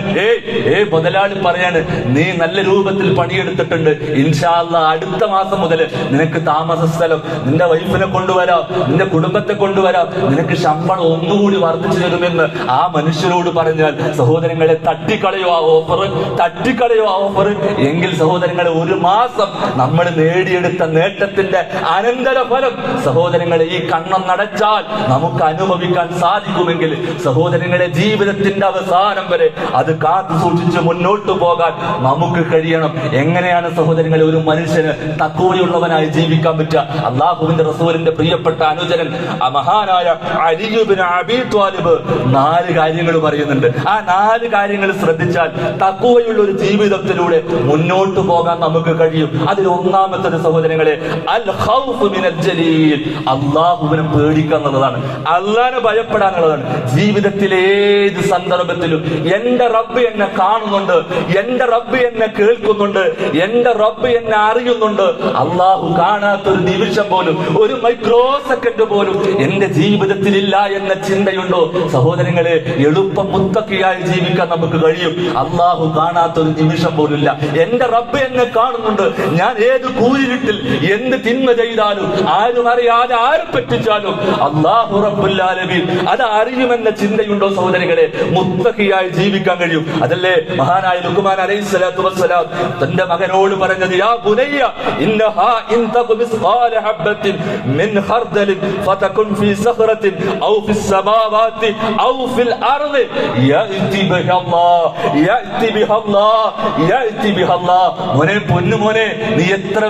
മുതലാളി പറയാണ്, നീ നല്ല രൂപത്തിൽ പണിയെടുത്തിട്ടുണ്ട്, ഇൻഷാ അല്ലാഹ് അടുത്ത മാസം മുതൽ നിനക്ക് താമസ സ്ഥലം, നിന്റെ വൈഫിനെ കൊണ്ടുവരാം, നിന്റെ കുടുംബത്തെ കൊണ്ടുവരാം, നിനക്ക് ശമ്പളം ഒന്നുകൂടി വർദ്ധിച്ചു തരുമെന്ന് ആ മനുഷ്യരോട് പറഞ്ഞാൽ സഹോദരങ്ങളെ, തട്ടിക്കളയോ ആ ഓഫർ? തട്ടിക്കളയോ നാളെയോ ഓഫർ എങ്കിൽ സഹോദരങ്ങളെ, ഒരു മാസം നമ്മൾ നേടിയെടുത്ത നേട്ടത്തിന്റെ അനന്തരഫലം സഹോദരങ്ങളെ ഈ കണ്ണം നടച്ചാൽ നമുക്ക് അനുഭവിക്കാൻ സാധിക്കുമെങ്കിൽ സഹോദരങ്ങളെ, ജീവിതത്തിന്റെ അവസാനം വരെ അത് കാത്തു സൂക്ഷിച്ച് മുന്നോട്ട് പോകാൻ നമുക്ക് കഴിയണം. എങ്ങനെയാണ് സഹോദരങ്ങളെ ഒരു മനുഷ്യന് തഖ്വയുള്ളവനായി ജീവിക്കാൻ പറ്റുക? അള്ളാഹുവിന്റെ റസൂലിന്റെ പ്രിയപ്പെട്ട അനുചരൻ മഹാനായ അലി ഇബ്നു അബീ ത്വാലിബ് 4 കാര്യങ്ങൾ പറയുന്നുണ്ട്. ആ 4 കാര്യങ്ങൾ ശ്രദ്ധിച്ചാൽ തഖ്വയുള്ള ഒരു ജീവിതത്തിലൂടെ മുന്നോട്ട് പോകാൻ നമുക്ക് കഴിയും. അതിൽ ഒന്നാമത്തെ സഹോദരങ്ങളെ, അൽ ഖൗഫ് മിനൽ ജലീൽ, അള്ളാഹുവിനെ പേടിക്കുക എന്നുള്ളതാണ്, അള്ളാഹിനെ ഭയപ്പെടാൻ എന്നുള്ളതാണ്. ജീവിതത്തിലെ ഏത് സന്ദർഭത്തിലും എന്റെ റബ്ബ് എന്നെ കാണുന്നുണ്ട്, എന്റെ റബ്ബ് എന്നെ കേൾക്കുന്നുണ്ട്, എന്റെ റബ്ബ് എന്നെ അറിയുന്നുണ്ട്. അള്ളാഹു കാണാത്തൊരു നിമിഷം പോലും, ഒരു മൈക്രോ സെക്കൻഡ് പോലും എന്റെ ജീവിതത്തിൽ ഇല്ല എന്ന ചിന്തയുണ്ടോ സഹോദരങ്ങളെ, എളുപ്പം മുത്തക്കിയായി ജീവിക്കാൻ നമുക്ക് കഴിയും. അള്ളാഹു കാണാത്തൊരു നിമിഷം പോലും ഇല്ല. എന്റെ റബ്ബ് എന്നെ കാണുന്നുണ്ട്. ഞാൻ ഏത് കൂരിരുട്ടിൽ എന്ത് തിന്മ ചെയ്താലും, ആരും അറിയാതെ ആരും പറ്റിച്ചാലും അള്ളാഹു റബ്ബുൽ ആലമീൻ അത് അറിയുമെന്ന ചിന്തയുണ്ടോ സഹോദരങ്ങളെ, മുത്തഖിയായി ജീവിക്കാൻ കഴിയും. അതല്ലേ മഹാനായ ലുഖ്മാൻ അലൈഹിസ്സലാത്തു വസ്സലാം തന്റെ മകനോട് പറഞ്ഞത്, യാ ബുനയ്യ ഇന്നഹാ ഇൻ തഖു മിസ്ഖാല ഹബ്ബത്തിൻ മിൻ ഖർദലിൻ ഫതകുൻ ഫീ സഖറത്തിൻ ഔ ഫിസ് സമാവാതി ഔ ഫിൽ അർദി യഅതി ബിഹല്ലാഹ് യഅതി ബിഹല്ലാഹ് യഅതി ബിഹല്ലാഹ്. മോനെ, പൊന്നുമോനെ, നീ എത്ര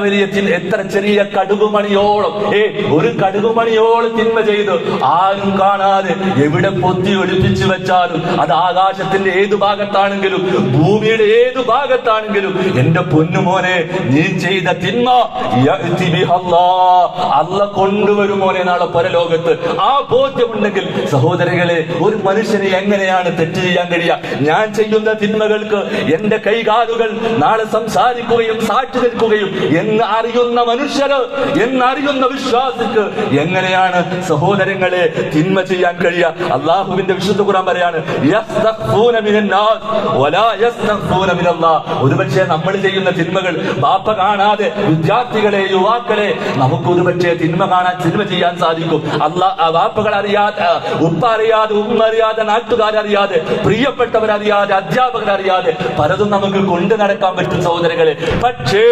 ചെറിയ കടുകുമണിയോളം ഒരു കടുകുമണിയോളം തിന്മ ചെയ്ത് ആരും കാണാതെ എവിടെ പൊത്തി ഒളിപ്പിച്ചു വെച്ചാലും, അത് ആകാശത്തിന്റെ ഏതു ഭാഗത്താണെങ്കിലും ഭൂമിയുടെ ഏതു ഭാഗത്താണെങ്കിലും, എന്റെ പൊന്നുമോനെ, നീ ചെയ്ത തിന്മ അല്ല കൊണ്ടുവരും മോനെ നാളെ പരലോകത്ത്. ആ ബോധ്യമുണ്ടെങ്കിൽ സഹോദരങ്ങളെ, ഒരു മനുഷ്യന് എങ്ങനെയാണ് തെറ്റ് ചെയ്യാൻ കഴിയുക? ഞാൻ ചെയ്യുന്ന തിന്മകൾക്ക് എന്റെ കൈകാലുകൾ നാളെ സംസാരിക്കുകയും സാക്ഷി നിൽക്കുകയും എന്ന് അറിയുന്ന മനുഷ്യര്, എന്നറിയുന്ന വിശ്വാസിക്ക് എങ്ങനെയാണ് സഹോദരങ്ങളെ തിന്മ ചെയ്യാൻ കഴിയുക? അള്ളാഹുവിന്റെ വിശുദ്ധ ഖുർആൻ പറയാണ്, യസ്തഖ്ഫൂന മിനന്നാസ് വലാ യസ്തഖ്ഫൂന മിനല്ലാഹ്. ഒരുപക്ഷെ നമ്മൾ ചെയ്യുന്ന തിന്മകൾ ബാപ്പ കാണാതെ, വിദ്യാർത്ഥികളെ, യുവാക്കളെ, നമുക്ക് ഒരുപക്ഷെ തിന്മ ചെയ്യാൻ സാധിക്കും. ബാപ്പകൾ അറിയാതെ, ഉപ്പ അറിയാതെ, ഉമ്മ അറിയാതെ, നാട്ടുകാരറിയാതെ, പ്രിയപ്പെട്ടവരറിയാതെ, അധ്യാപകരറിയാതെ പലതും നമുക്ക് കൊണ്ടു നടക്കാൻ പറ്റും സഹോദരങ്ങളെ. പക്ഷേ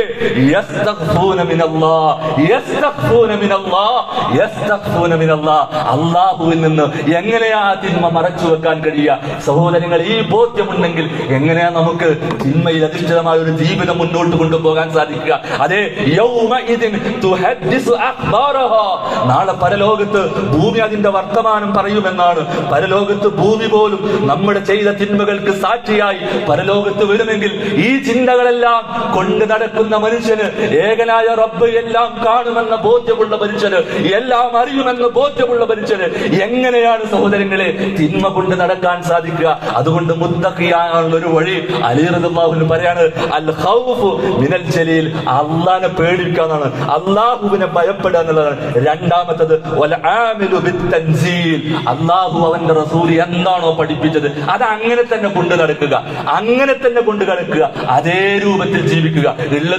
അള്ളാഹുവിൽ നിന്ന് എങ്ങനെയാ തിന്മ മറച്ചു വെക്കാൻ കഴിയുക സഹോദരങ്ങൾ? ഈ ബോധ്യമുണ്ടെങ്കിൽ എങ്ങനെയാ നമുക്ക് തിന്മയിൽ അധിഷ്ഠിതമായ ഒരു ജീവിതം മുന്നോട്ട് കൊണ്ടുപോകാൻ സാധിക്കുക? അതെ, നാളെ പരലോകത്ത് ഭൂമി അതിന്റെ വർത്തമാനം പറയുമെന്നാണ്. പരലോകത്ത് ഭൂമി പോലും നമ്മുടെ ചെയ്ത തിന്മകൾക്ക് സാക്ഷിയായി പരലോകത്ത് വരുമെങ്കിൽ ഈ ചിന്തകളെല്ലാം കൊണ്ട് നടക്കുന്ന മനുഷ്യന്, ഏകനായ റബ്ബ് എല്ലാം കാണുമെന്ന ബോധ്യമുള്ള മനുഷ്യന്, എല്ലാം അറിയുമെന്ന ബോധ്യമുള്ള മനുഷ്യന് എങ്ങനെയാണ് സഹോദരങ്ങളെ തിന്മ കൊണ്ട് നടക്കാൻ സാധിക്കുക? അതുകൊണ്ട് മുത്തഖിയാനുള്ള ഒരു വഴി അലി റളിയല്ലാഹു അൻഹു പറയാണ്, അൽ ഖൗഫ് മിനൽ ജലീൽ, അല്ലാഹുവിനെ പേടിക്കുക എന്നാണ്, അല്ലാഹുവിനെ ഭയപ്പെടുക എന്നുള്ളതാണ്. രണ്ടാമത്തത് വൽ ആമിലു ബിത്തൻസീൽ, അല്ലാഹു അവന്റെ റസൂൽ എന്താണോ പഠിപ്പിച്ചത് അത് അങ്ങനെ തന്നെ കൊണ്ട് നടക്കുക, അങ്ങനെ തന്നെ കൊണ്ട് നടക്കുക, അതേ രൂപത്തിൽ ജീവിക്കുക,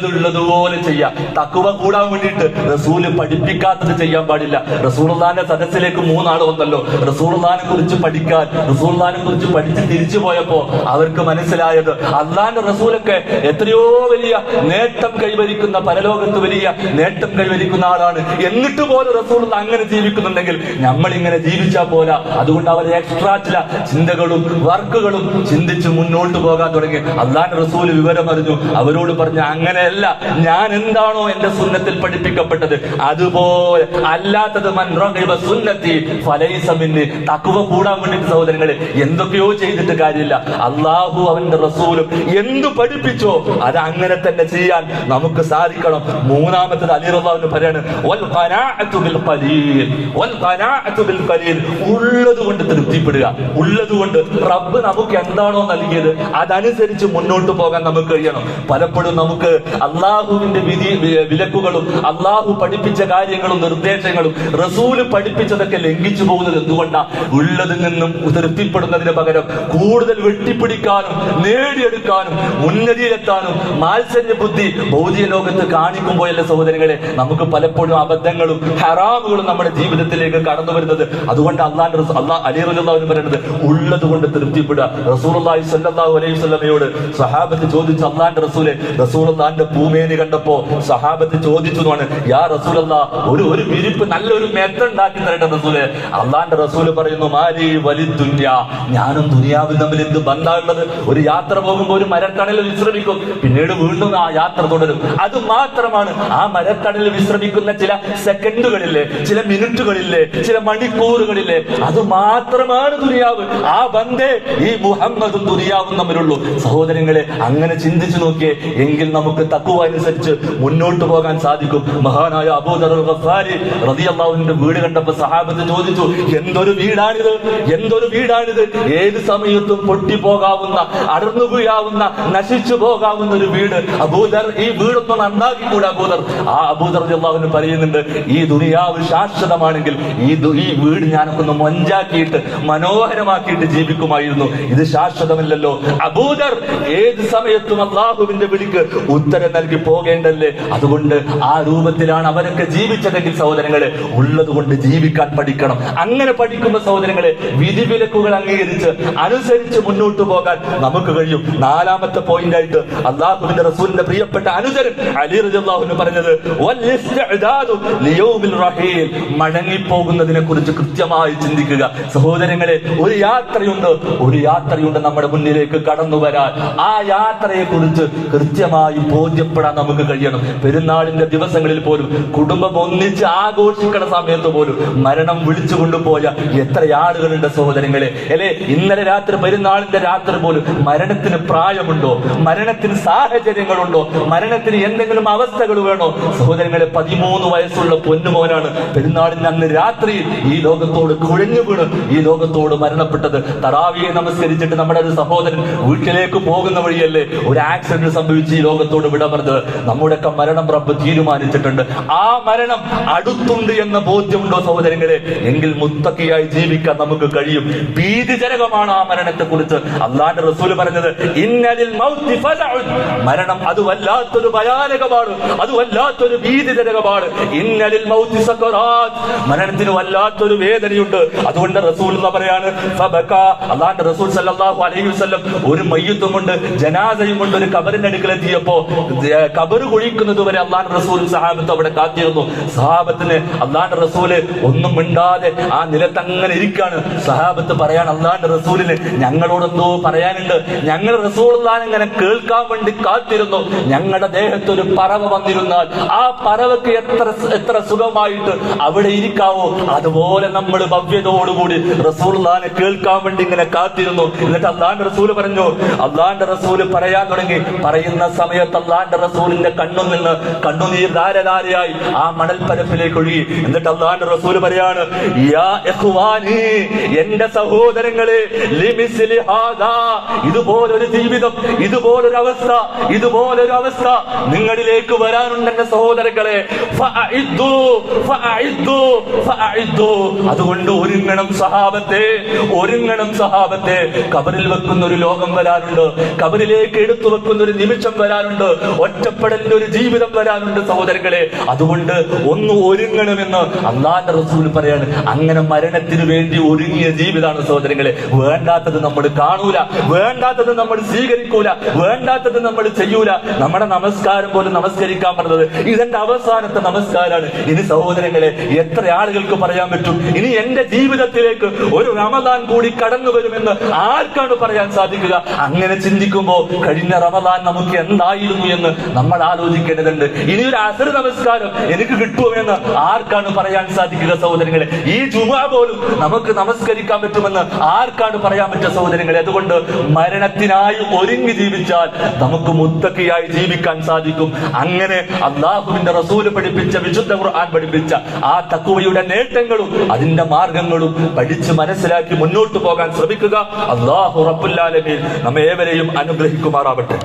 ഉള്ളതുപോലെ ചെയ്യാം. തഖ്വ കൂടാൻ വേണ്ടിയിട്ട് റസൂല് പഠിപ്പിക്കാത്തത് ചെയ്യാൻ പാടില്ല. റസൂലുള്ളാഹിന്റെ സദസ്സിലേക്ക് 3 ആൾ വന്നല്ലോ, റസൂലുള്ളാഹിനെ കുറിച്ച് പഠിക്കാൻ, റസൂലുള്ളാഹിനെ കുറിച്ച് പഠിച്ച് തിരിച്ചു പോയപ്പോ അവർക്ക് മനസ്സിലായത് അള്ളാന്റെ റസൂലൊക്കെ എത്രയോ വലിയ നേട്ടം കൈവരിക്കുന്ന, പരലോകത്ത് വലിയ നേട്ടം കൈവരിക്കുന്ന ആളാണ്. എന്നിട്ട് പോലും റസൂലുള്ള അങ്ങനെ ജീവിക്കുന്നുണ്ടെങ്കിൽ നമ്മൾ ഇങ്ങനെ ജീവിച്ചാൽ പോരാ. അതുകൊണ്ട് അവർ എക്സ്ട്രാ ചില ചിന്തകളും വർക്കുകളും ചിന്തിച്ച് മുന്നോട്ട് പോകാൻ തുടങ്ങി. അള്ളാന്റെ റസൂൽ വിവരം അറിഞ്ഞു, അവരോട് പറഞ്ഞു, അങ്ങനെയല്ല, ഞാൻ എന്താണോ എന്റെ സുന്നത്തിൽ പഠിപ്പിക്കപ്പെട്ടത് അതുപോലെ, അല്ലാത്തത് മൻ റഗിബ സുന്നത്തി ഫലൈസ മിന്നി. തഖ്വ കൂടാൻ വേണ്ടിട്ട് സഹോദരങ്ങളെ എന്തൊക്കെയോ ചെയ്തിട്ട് കാര്യമില്ല. അള്ളാഹു അവന്റെ റസൂലും എന്തു പഠിപ്പിച്ചോ അത് അങ്ങനെ തന്നെ ചെയ്യാൻ നമുക്ക് സാധിക്കണം. മൂന്നാമത്തത് അലി റളിയല്ലാഹു അൻഹു പറയാണ്, വൽ ഖനാഅതു ബിൽ ഖലീൽ, വൽ ഖനാഅതു ബിൽ ഖലീൽ, ഉള്ളത് കൊണ്ട് തൃപ്തിപ്പെടുക. ഉള്ളത് കൊണ്ട് റബ്ബ് നമുക്ക് എന്താണോ നൽകിയത് അതനുസരിച്ച് മുന്നോട്ട് പോകാൻ നമുക്ക് കഴിയണം. പലപ്പോഴും നമുക്ക് അള്ളാഹുവിന്റെ വിലക്കുകളും അള്ളാഹു പഠിപ്പിച്ച കാര്യങ്ങളും നിർദ്ദേശങ്ങളും റസൂല് പഠിപ്പിച്ചതൊക്കെ ലംഘിച്ചു പോകുന്നത് എന്തുകൊണ്ടാ? ഉള്ളതിൽ നിന്നും തൃപ്തിപ്പെടുന്നതിന് പകരം കൂടുതൽ വെട്ടിപ്പിടിക്കാനും നേടിയെടുക്കാനും ഉന്നതിയിലെത്താനും മാത്സര്യ ബുദ്ധി ഭൗതിക ലോകത്ത് കാണിക്കുമ്പോഴല്ലേ സഹോദരങ്ങളെ നമുക്ക് പലപ്പോഴും അബദ്ധങ്ങളും ഹറാമുകളും നമ്മുടെ ജീവിതത്തിലേക്ക് കടന്നു വരുന്നത്. അതുകൊണ്ട് അലി റളിയല്ലാഹു അൻഹു പറയുന്നത് ഉള്ളത് കൊണ്ട് തൃപ്തിപ്പെടുക. റസൂലുള്ളാഹി സ്വല്ലല്ലാഹു അലൈഹി വസല്ലമയോട് സഹാബത്ത് ചോദിച്ചു, അള്ളാന്റെ റസൂലെ, റസൂലുള്ളാഹിന്റെ പൂമേനി കണ്ടപ്പോ സഹാബത്ത് ചോദിച്ചു, യാ റസൂലല്ലാഹ്, ഒരു വിരിപ്പ് നല്ലൊരു മെത്ത ഉണ്ടാക്കി തരട്ടെ റസൂലെ. അള്ളാന്റെ റസൂല് പറയുന്നു, മാലി വലിദ്ദുന്യ, ഞാനും ദുനിയാവും തമ്മിൽ എന്ത് ബന്ധമുള്ളത്? ഒരു യാത്ര പോകുമ്പോൾ ഒരു മരത്തണലിൽ വിശ്രമിക്കും, പിന്നീട് വീണ്ടും ആ യാത്ര തുടരും. അത് മാത്രമാണ്. ആ മരത്തണലിൽ വിശ്രമിക്കുന്ന ചില സെക്കൻഡുകളില്ലേ, ചില മിനിറ്റുകളില്ലേ, ചില മണിക്കൂറുകളില്ലേ, അത് മാത്രമാണ് ദുനിയാവ്. ആ ബന്ധേ ഈ മുഹമ്മദും ദുനിയാവും തമ്മിലുള്ളൂ. സഹോദരങ്ങളെ, അങ്ങനെ ചിന്തിച്ചു നോക്കിയേ, എങ്കിൽ നമുക്ക് തഖ്വ അനുസരിച്ച് മുന്നോട്ട് പോകാൻ സാധിക്കും. മഹാനായ അബൂദർ ഗഫാരി റളിയല്ലാഹുവിന്റെ വീട് കണ്ടപ്പോൾ സഹാബത്ത് ചോദിച്ചു, എന്തൊരു വീടാണിത്, എന്തൊരു വീടാണിത്, ഏത് സമയത്തും പൊട്ടിപ്പോകാവുന്ന, അടർന്നു വീഴാവുന്ന, നശിച്ചു പോകാവുന്ന ഒരു വീട്. അബൂദർ, ഈ വീടൊന്നും നന്നാക്കിക്കൂടെ അബൂദർ? ആ അബൂദർ റളിയല്ലാഹു പറയുന്നുണ്ട്, ഈ ദുനിയാവ് ശാശ്വതമാണെങ്കിൽ ഈ വീട് ഞാനൊക്കെ ഒന്ന് മൊഞ്ചാക്കിയിട്ട് മനോഹരമാക്കിയിട്ട് ജീവിക്കുമായിരുന്നു. ഇത് ശാശ്വതമല്ലല്ലോ. അബൂദർ ഏത് സമയത്തും അല്ലാഹുവിന്റെ വിളിക്ക് ഉത്തരം നൽകി പോകേണ്ടല്ലേ? അതുകൊണ്ട് ആ രൂപത്തിലാണ് അവരൊക്കെ ജീവിച്ചതെങ്കിൽ സഹോദരങ്ങളെ, ഉള്ളത് കൊണ്ട് ജീവിക്കാൻ പഠിക്കണം. അങ്ങനെ പഠിക്കുന്ന സഹോദരങ്ങളെ, വിധിവിലക്കുകൾ അംഗീകരിച്ച് അനുസരിച്ച് മുന്നോട്ട് പോകാൻ നമുക്ക് കഴിയും. നാലാമത്തെ പോയിന്റ് ആയിട്ട് അല്ലാഹുവിന്റെ റസൂലിന്റെ പ്രിയപ്പെട്ട അനുചരൻ അലി റളിയല്ലാഹു അൻഹു പറഞ്ഞത്, മടങ്ങിപ്പോകുന്നതിനെ കുറിച്ച് കൃത്യമായി ചിന്തിക്കുക. സഹോദരങ്ങളെ, ഒരു യാത്രയുണ്ട് നമ്മുടെ മുന്നിലേക്ക് കടന്നു വരാൻ. ആ യാത്രയെ കുറിച്ച് കൃത്യമായി ബോധ്യപ്പെടാൻ നമുക്ക് കഴിയണം. പെരുന്നാളിന്റെ ദിവസങ്ങളിൽ പോലും, കുടുംബം ഒന്നിച്ച് ആഘോഷിക്കണ സമയത്ത് പോലും മരണം വിളിച്ചു കൊണ്ടുപോയ എത്ര ആളുകളുണ്ട് സഹോദരങ്ങളെ, അല്ലെ? ഇന്നലെ രാത്രി, പെരുന്നാളിന്റെ രാത്രി പോലും മരണത്തിന് പ്രായമുണ്ടോ? മരണത്തിന് സാഹചര്യങ്ങളുണ്ടോ? മരണത്തിന് എന്തെങ്കിലും അവസ്ഥകൾ വേണോ? സഹോദരങ്ങളെ, 13 വയസ്സുള്ള പൊന്നുമോനാണ് പെരുന്നാളിന് അന്ന് രാത്രി ഈ ലോകത്തോട് കുഴഞ്ഞു വീണ് ഈ ലോകത്തോട് മരണപ്പെട്ടത്. തറാവിയെ നമസ്കരിച്ചിട്ട് നമ്മുടെ ഒരു സഹോദരൻ വീട്ടിലേക്ക് പോകുന്ന വഴിയല്ലേ ഒരു ആക്സിഡന്റ് സംഭവിച്ച് ഈ ലോകത്തോട് വിട പറഞ്ഞത്. നമ്മുടെയൊക്കെ മരണം റബ്ബ് തീരുമാനിച്ചിട്ടുണ്ട്. ആ മരണം അടുത്തുണ്ട് എന്ന ബോധ്യമുണ്ടോ സഹോദരങ്ങളെ? എങ്കിൽ മുത്തഖിയായി ജീവിക്കാൻ നമുക്ക് കഴിയും. ഭീതിജനകമാണ് ആ മരണത്തെ കുറിച്ച് അല്ലാഹുവിന്റെ റസൂൽ പറഞ്ഞത്, ഇന്നലിൽ മൗതി ഫസഉൻ, മരണം അത് വല്ലാത്തൊരു ഭയാനകമാണ്, അത് വല്ലാത്തൊരു ഭീതിജനകമാണ്. ഇന്നലിൽ മൗതി സകറാത്ത്, മരണത്തിന് വല്ലാത്തൊരു വേദനയുണ്ട്. അതുകൊണ്ട് റസൂൽ പറയാണ്, ഫബകാ, അല്ലാഹുവിന്റെ റസൂൽ സല്ലല്ലാഹു അലൈഹി വസല്ലം ഒരു മയ്യിത്തും കൊണ്ട്, ജനാസയും കൊണ്ട് ഒരു ഖബറിന്റെ അടുക്കലെത്തിയപ്പോ ഖബർ കുഴിക്കുന്നത് വരെ അല്ലാഹുവിന്റെ റസൂലും സഹാബത്തും അവിടെ കാത്തിരുന്നു. സഹാബത്തിന് അല്ലാഹുവിന്റെ റസൂല് ഒന്നും മിണ്ടാതെ ആ നിലത്തങ്ങനെ ഇരിക്കാണ്. സഹാബത്ത് പറയാണ്, അല്ലാഹുവിന്റെ റസൂലിന് ഞങ്ങളോടെന്തോ പറയാനുണ്ട്, ഞങ്ങൾ റസൂലുള്ളാഹിനെ ഇങ്ങനെ കേൾക്കാൻ വേണ്ടി കാത്തിരുന്നു. ഞങ്ങളുടെ ദേഹത്ത് ഒരു പറവ വന്നിരുന്നാൽ ആ പറവക്ക് എത്ര സുഖമായിട്ട് അവിടെ ഇരിക്കാവോ, അതുപോലെ നമ്മൾ ഭവ്യതയോടുകൂടി റസൂലുള്ളാഹിനെ കേൾക്കാൻ വേണ്ടി ഇങ്ങനെ കാത്തിരുന്നു. എന്നിട്ട് അല്ലാഹുവിന്റെ റസൂല് പറഞ്ഞു, അല്ലാഹുവിന്റെ റസൂല് പറയാൻ തുടങ്ങി. പറയുന്ന സമയത്ത് അല്ലാഹുവിന്റെ റസൂലിന്റെ കണ്ണും നിന്ന് കണ്ണുനീർ ധാരധാരയായി ആ മണൽപ്പരപ്പിലേക്ക് ഒഴുകി. എന്നിട്ട് അല്ലാഹുവിന്റെ റസൂല് പറയാണ്, യാ ഇഖ്വാനി, എന്റെ സഹോദരങ്ങളെ, ലിമിസ്ലി ഹാദാ, ഇതുപോലൊരു ജീവിതം, ഇതുപോലൊരു അവസ്ഥ നിങ്ങളിലേക്ക് വരാനുണ്ട് എന്റെ സഹോദരങ്ങളെ. അതുകൊണ്ട് ഒരുങ്ങണം സഹാബത്തെ, ഒരുങ്ങണം സഹാബത്തെ. ഖബറിൽ വെക്കുന്ന ഒരു ലോകം വരാനുണ്ട്, ഖബറിലേക്ക് എടുത്തു വെക്കുന്ന ഒരു നിമിഷം വരാനുണ്ട്, ഒറ്റപ്പെടലിന്റെ ഒരു ജീവിതം വരാനുണ്ട് സഹോദരങ്ങളെ. അതുകൊണ്ട് ഒന്ന് ഒരുങ്ങണമെന്ന് അല്ലാഹുവിന്റെ റസൂൽ പറയാണ്. അങ്ങനെ മരണത്തിന് വേണ്ടി ഒരുങ്ങിയ ജീവിതമാണ് സഹോദരങ്ങളെ. വേണ്ടാത്തത് നമ്മൾ കാണൂല, വേണ്ടാത്തത് നമ്മൾ സ്വീകരിക്കൂല, വേണ്ടാത്തത് നമ്മൾ ചെയ്യൂല. നമ്മുടെ നമസ്കാരം പോലും നമസ്കരിക്കാൻ പറഞ്ഞത് ഇതെന്റെ അവസാനത്തെ നമസ്കാരമാണ്. ഇനി സഹോദരങ്ങളെ, എത്ര ആളുകൾക്ക് പറയാൻ പറ്റും ഇനി എന്റെ ജീവിതത്തിലേക്ക് ഒരു റമദാൻ കൂടി കടന്നു വരുമെന്ന്? ആർക്കാണ് പറയാൻ സാധിക്കുക? അങ്ങനെ ചിന്തിക്കുമ്പോ കഴിഞ്ഞ റമദാൻ നമുക്ക് എന്തായിരുന്നു എന്ന് നമ്മൾ ആലോചിക്കേണ്ടതുണ്ട്. ഇനി ഒരു അസർ നമസ്കാരം എനിക്ക് കിട്ടുമെന്ന് ആർക്കാണ് പറയാൻ സാധിക്കുക സഹോദരങ്ങളെ? ഈ ജുമുഅ പോലും നമുക്ക് നമസ്കരിക്കാൻ പറ്റുമെന്ന് ആർക്കാണ് പറയാൻ പറ്റുക സഹോദരങ്ങളെ? അതുകൊണ്ട് മരണത്തിനായി ഒരുങ്ങി ജീവിച്ചാൽ നമുക്ക് മുത്തഖിയായി ജീവിക്കാൻ സാധിക്കും. അങ്ങനെ അല്ലാഹുവിന്റെ റസൂല് പഠിപ്പിച്ച, വിശുദ്ധ ഖുർആൻ പഠിപ്പിച്ച ആ തഖ്വയുടെ നേട്ടങ്ങളും അതിന്റെ മാർഗങ്ങളും പഠിച്ച് മനസ്സിലാക്കി മുന്നോട്ട് പോകാൻ ശ്രമിക്കുക. അല്ലാഹു റബ്ബുൽ ആലമീൻ നമ്മെ ഏവരെയും അനുഗ്രഹിക്കുമാറാവട്ടെ.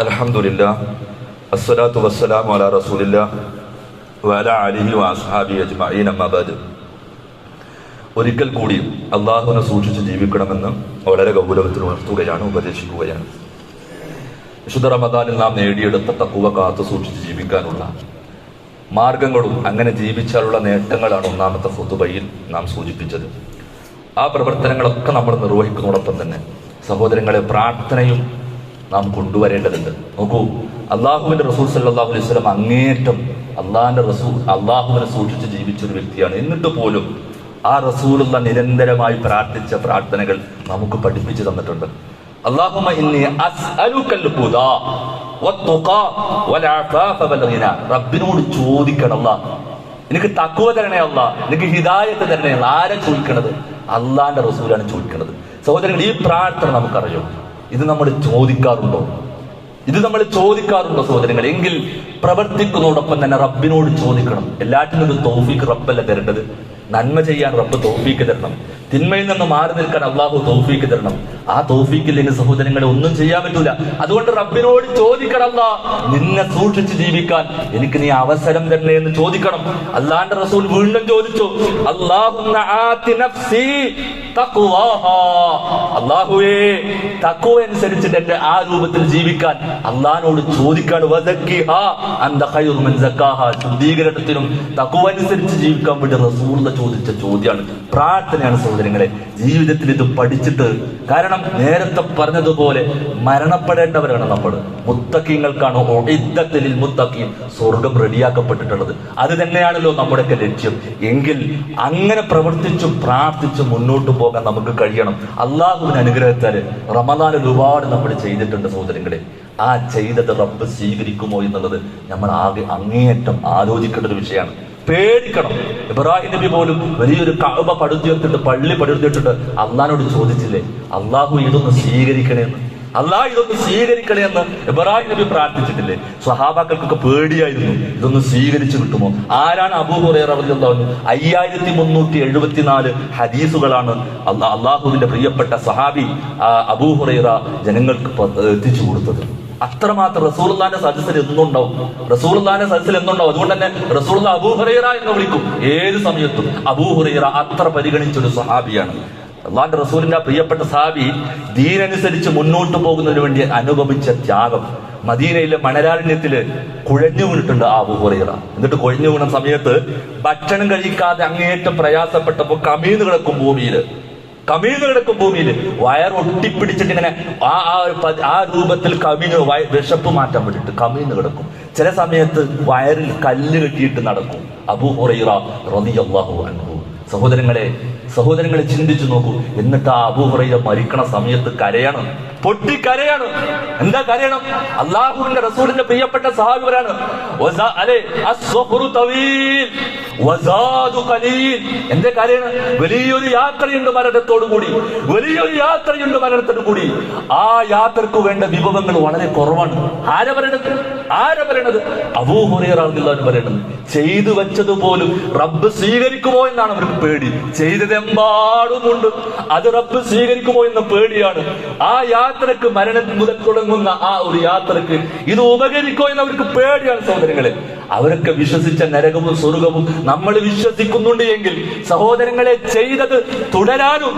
അൽഹംദുലില്ലാഹ്, അസ്സലാത്തു വസ്സലാമു അലാ റസൂലില്ലാഹ് വഅലാ ആലിഹി വഅസ്ഹാബിഹി അജ്മഈൻ, അമ്മാ ബഅദ്. ഒരിക്കൽ കൂടി അള്ളാഹുവിനെ സൂക്ഷിച്ച് ജീവിക്കണമെന്ന് വളരെ ഗൗരവത്തിൽ ഉണർത്തുകയാണ്, ഉപദേശിക്കുകയാണ്. വിശുദ്ധ റമദാനിൽ നാം നേടിയെടുത്ത തഖ്വ കാത്തു സൂക്ഷിച്ച് ജീവിക്കാനുള്ള മാർഗങ്ങളും അങ്ങനെ ജീവിച്ചാലുള്ള നേട്ടങ്ങളാണ് ഒന്നാമത്തെ ഖുതുബയിൽ നാം സൂചിപ്പിച്ചത്. ആ പ്രവർത്തനങ്ങളൊക്കെ നമ്മൾ നിർവഹിക്കുന്നതോടൊപ്പം തന്നെ സഹോദരങ്ങളെ പ്രാർത്ഥനയും നാം കൊണ്ടുവരേണ്ടതുണ്ട്. നോക്കൂ, അള്ളാഹുവിന്റെ റസൂൽ സല്ലല്ലാഹു അലൈഹി വസല്ലം അങ്ങേയറ്റം അള്ളാഹുവിനെ സൂക്ഷിച്ച് ജീവിച്ചൊരു വ്യക്തിയാണ്. എന്നിട്ട് പോലും ആ റസൂലുള്ള നിരന്തരമായി പ്രാർത്ഥിച്ച പ്രാർത്ഥനകൾ നമുക്ക് പഠിപ്പിച്ചു തന്നിട്ടുണ്ട്. അല്ലാഹുമ്മ ഇന്നി അസ്അലുക്കൽ ഹുദാ വത്തുഖാ വൽഅഫാഫ വൽഗിന. റബ്ബിനോട് ചോദിക്കണം, അല്ലാഹ് എനിക്ക് തഖ്വ തരണേ, അല്ലാഹ് എനിക്ക് ഹിദായത്ത് തരണേ. ആരെ ചോദിക്കണത്? അള്ളാന്റെ റസൂലാണ് ചോദിക്കുന്നത്. സഹോദരങ്ങൾ, ഈ പ്രാർത്ഥന നമുക്കറിയോ? ഇത് നമ്മൾ ചോദിക്കാറുണ്ടോ? സഹോദരങ്ങൾ? എങ്കിൽ പ്രവർത്തിക്കുന്നതോടൊപ്പം തന്നെ റബ്ബിനോട് ചോദിക്കണം. എല്ലാറ്റിനും ഒരു തൗഫീഖ് റബ്ബല്ല തരേണ്ടത്. നന്മ ചെയ്യാൻ റബ്ബ് തൗഫീഖ് തരണം, തിന്മയിൽ നിന്ന് മാറി നിൽക്കാൻ അള്ളാഹു തൗഫീഖ് തരണം. ആ തൗഫീഖില്ലെങ്കിൽ സഹോദരങ്ങളെ ഒന്നും ചെയ്യാൻ പറ്റൂല. അതുകൊണ്ട് റബ്ബിനോട് ചോദിക്കണം, അല്ലാഹ് നിന്നെ സൂക്ഷിച്ച് ജീവിക്കാൻ എനിക്ക് നീ അവസരം തരണേ എന്ന് ചോദിക്കണം. അള്ളാന്റെ റസൂൽ വീണ്ടും ചോദിച്ചു, അല്ലാഹുമ്മ ആതി നഫ്സി തഖ്വാഹാ. അല്ലാഹുവേ, തഖ്വ അനുസരിച്ചിട്ട് എന്റെ ആ രൂപത്തിൽ ജീവിക്കാൻ അള്ളാഹിനോട് ചോദിക്കാണ്. വസക്കിഹാ അൻത ഖൈറു മൻ സക്കാഹാ. ശുദ്ധീകരണത്തിനും തഖ്വ അനുസരിച്ച് ജീവിക്കാൻ വേണ്ടി റസൂൽ ചോദിച്ച ചോദ്യമാണ്, പ്രാർത്ഥനയാണ്. സഹോദരങ്ങളെ, ജീവിതത്തിൽ ഇത് പഠിച്ചിട്ട്, കാരണം നേരത്തെ പറഞ്ഞതുപോലെ മരണപ്പെടേണ്ടവരാണ് നമ്മൾ. മുത്തഖീങ്ങൾക്കാണ് ഉഇദ്ദത്തുൽ മുത്തഖീൻ, സ്വർഗം റെഡിയാക്കപ്പെട്ടിട്ടുള്ളത്. അത് തന്നെയാണല്ലോ നമ്മുടെയൊക്കെ ലക്ഷ്യം. എങ്കിൽ അങ്ങനെ പ്രവർത്തിച്ചും പ്രാർത്ഥിച്ചും മുന്നോട്ട് പോകാൻ നമുക്ക് കഴിയണം. അള്ളാഹുവിന്റെ അനുഗ്രഹത്താല് റമദാനിൽ ഒരുപാട് നമ്മൾ ചെയ്തിട്ടുണ്ട് സഹോദരങ്ങളെ. ആ ചെയ്തത് റബ്ബ് സ്വീകരിക്കുമോ എന്നുള്ളത് നമ്മൾ അങ്ങേയറ്റം ആലോചിക്കേണ്ട ഒരു വിഷയമാണ്. പേടിക്കണം. ഇബ്രാഹിം നബി പോലും വലിയൊരു കഅബ പടുത്തുയർത്തിട്ട്, പള്ളി പടുത്തിട്ടിട്ട് അള്ളാഹിനോട് ചോദിച്ചില്ലേ, അള്ളാഹു ഇതൊന്ന് സ്വീകരിക്കണേന്ന്, ഇബ്രാഹിം നബി പ്രാർത്ഥിച്ചിട്ടില്ലേ? സ്വഹാബാക്കൾക്കൊക്കെ പേടിയായിരുന്നു, ഇതൊന്ന് സ്വീകരിച്ചു കിട്ടുമോ? ആരാണ് അബൂ ഹുറൈറ റളിയല്ലാഹു അൻഹു? 5374 ഹദീസുകളാണ് അള്ളാഹുവിന്റെ പ്രിയപ്പെട്ട സഹാബി അബൂ ഹുറൈറ ജനങ്ങൾക്ക് എത്തിച്ചു കൊടുത്തത്. അത്രമാത്രം റസൂലുള്ളാഹിന്റെ സദസ്സിൽ എന്നുണ്ടാവും. അതുകൊണ്ട് തന്നെ റസൂലുള്ളാഹി അബൂ ഹുറൈറ എന്ന് വിളിക്കും ഏത് സമയത്തും. അബൂ ഹുറൈറ അത്ര പരിഗണിച്ചൊരു സഹാബിയാണ്. അള്ളാഹിന്റെ റസൂലിന്റെ പ്രിയപ്പെട്ട സഹാബി ദീനനുസരിച്ച് മുന്നോട്ട് പോകുന്നതിന് വേണ്ടി അനുഭവിച്ച ത്യാഗം. മദീനയിലെ മണലാരണ്യത്തില് കുഴഞ്ഞു വീണിട്ടുണ്ട് അബൂ ഹുറൈറ. എന്നിട്ട് കുഴഞ്ഞു വീണ സമയത്ത് ഭക്ഷണം കഴിക്കാതെ അങ്ങേയറ്റം പ്രയാസപ്പെട്ടപ്പോ കമീന്ന് കിടക്കും ഭൂമിയിൽ വയറൊട്ടിപ്പിടിച്ചിട്ട് ഇങ്ങനെ ആ രൂപത്തിൽ വിശപ്പ് മാറ്റാൻ വേണ്ടിട്ട് കമീന്ന് കിടക്കും. ചില സമയത്ത് വയറിൽ കല്ല് കെട്ടിയിട്ട് നടക്കും അബൂ ഹുറൈറ റളിയല്ലാഹു അൻഹു. സഹോദരങ്ങളെ ചിന്തിച്ചു നോക്കൂ. എന്നിട്ട് ആ അബൂ ഹുറൈറ മരിക്കണ സമയത്ത് പൊട്ടിക്കരയാണ്. എന്താ കരയണം? അള്ളാഹുവിന്റെ റസൂലിന്റെ പ്രിയപ്പെട്ട സഹാബി പറയാണ്, എന്റെ കരയാണ്. വലിയൊരു യാത്രയുണ്ട് മരണത്തോടു കൂടി. ആ യാത്രക്ക് വേണ്ട വിഭവങ്ങൾ വളരെ കുറവാണ്. ആരാ പറയണത്? അബൂ ഹുറൈറ റളിയല്ലാഹു അൻഹു പറയണത്. ചെയ്തു വെച്ചത് പോലും റബ്ബ് സ്വീകരിക്കുമോ എന്നാണ് അവർക്ക് പേടി. ചെയ്തതെമ്പാടുമുണ്ട്, അത് റബ്ബ് സ്വീകരിക്കുമോ എന്ന പേടിയാണ്. ആ യാത്രക്ക്, മരണം മുതൽ തുടങ്ങുന്ന ആ ഒരു യാത്രക്ക് ഇത് ഉപകരിക്കോ എന്ന് അവർക്ക് പേടിയാണ്. സഹോദരങ്ങളെ, അവരൊക്കെ വിശ്വസിച്ച നരകവും സ്വർഗവും നമ്മൾ വിശ്വസിക്കുന്നുണ്ട് എങ്കിൽ സഹോദരങ്ങളെ, ചെയ്തത് തുടരാനും